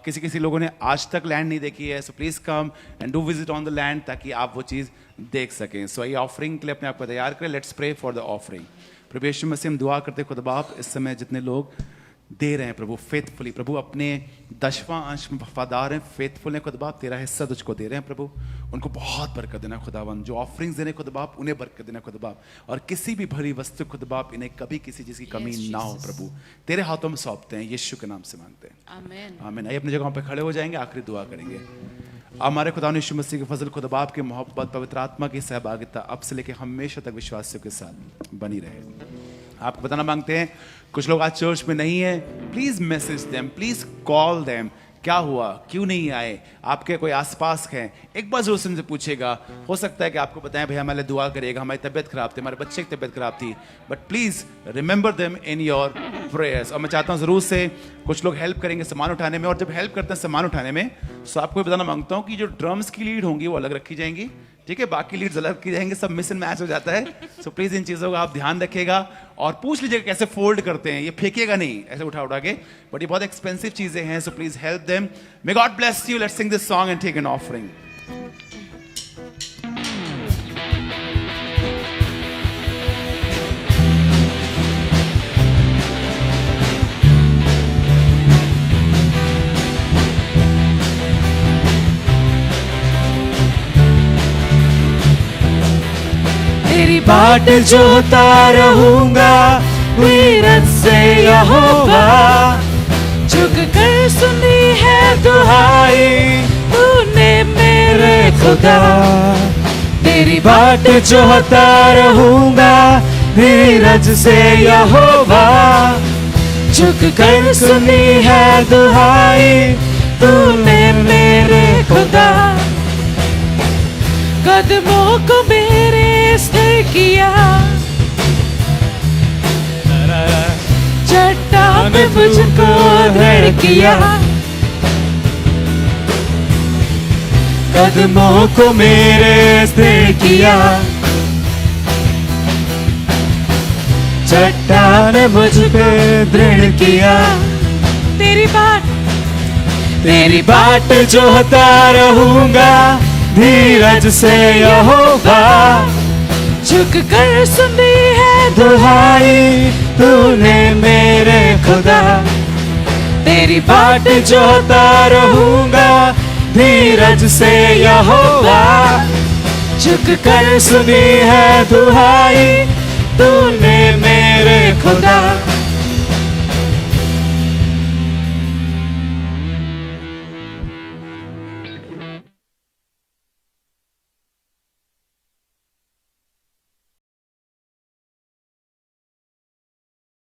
किसी लोगों ने आज तक लैंड नहीं देखी है, so please come and do visit on the land, ताकि आप वो चीज़ देख सकें. सो ये ऑफरिंग के लिए अपने आप को तैयार करें. Let's pray for the offering. प्रभु यीशु मसीह हम दुआ करते खुदा बाप, इस समय जितने लोग दे रहे हैं प्रभु फेथफुली, प्रभु अपने 10वां अंश में वफादार हैं, फेथफुल हैं खुदा बाप, तेरा हिस्सा तुझको दे रहे हैं प्रभु, उनको बहुत बरकत देना खुदावन. जो ऑफरिंग्स दे रहे हैं खुदा बाप, उन्हें बरकत देना खुदा बाप, और किसी भी भरी वस्तु खुदा बाप इन्हें कभी किसी चीज़ की कमी ना हो प्रभु, तेरे हाथों में सौंपते हैं, यीशु के नाम से मांगते हैं. आमीन. आमीन. आइए अपनी जगहों पे खड़े हो जाएंगे, आखिरी दुआ करेंगे. हमारे खुदा यीशु मसीह के फजल, खुदा बाप की मोहब्बत, पवित्र आत्मा की सहभागिता अब से लेकर हमेशा तक विश्वासियों के साथ बनी रहे. आपको बताना मांगते हैं, कुछ लोग आज चर्च में नहीं है, please message them, please call them. क्या हुआ, क्यों नहीं आए, आपके कोई आसपास हैं, एक बार जरूर उनसे पूछेगा. हो सकता है कि आपको बताएं भैया हमारे लिए दुआ करिएगा, हमारी तबीयत खराब थी, हमारे बच्चे की तबीयत खराब थी, but please remember them in your prayers. और मैं चाहता हूँ जरूर से कुछ लोग हेल्प करेंगे सामान उठाने में, और जब हेल्प करते हैं सामान उठाने में, तो आपको बताना मांगता हूँ कि जो ड्रम्स की लीड होंगी वो अलग रखी जाएंगी, ठीक है, बाकी लीड्स अलग की जाएंगे, सब मिस एंड मैच हो जाता है. सो प्लीज इन चीज़ों का आप ध्यान रखिएगा और पूछ लीजिएगा कैसे फोल्ड करते हैं, ये फेंकिएगा नहीं ऐसे उठा उठा के, बट ये बहुत एक्सपेंसिव चीज़ें हैं. So please help them. May God bless you. Let's sing this song and take an offering. तेरी बाट जोता रहूंगा वीरत से यहोवा, झुक कर सुनी है दुहाई तूने मेरे खुदा. तेरी बाट जोता रहूंगा वीरत से यहोवा, झुक कर सुनी है दुहाई तूने मेरे खुदा. कदमों को मेरे स्थिर किया, चट्टान पे मुझको दृढ़ किया. कदमों को मेरे स्थिर किया, चट्टान मुझ पे दृढ़ किया. तेरी बाट जोता रहूंगा धीरज से यहोवा, झुक कर सुनी है दुहाई तूने मेरे खुदा. तेरी बाट जोता रहूंगा धीरज से यहोवा, झुक कर सुनी है दुहाई तूने मेरे खुदा.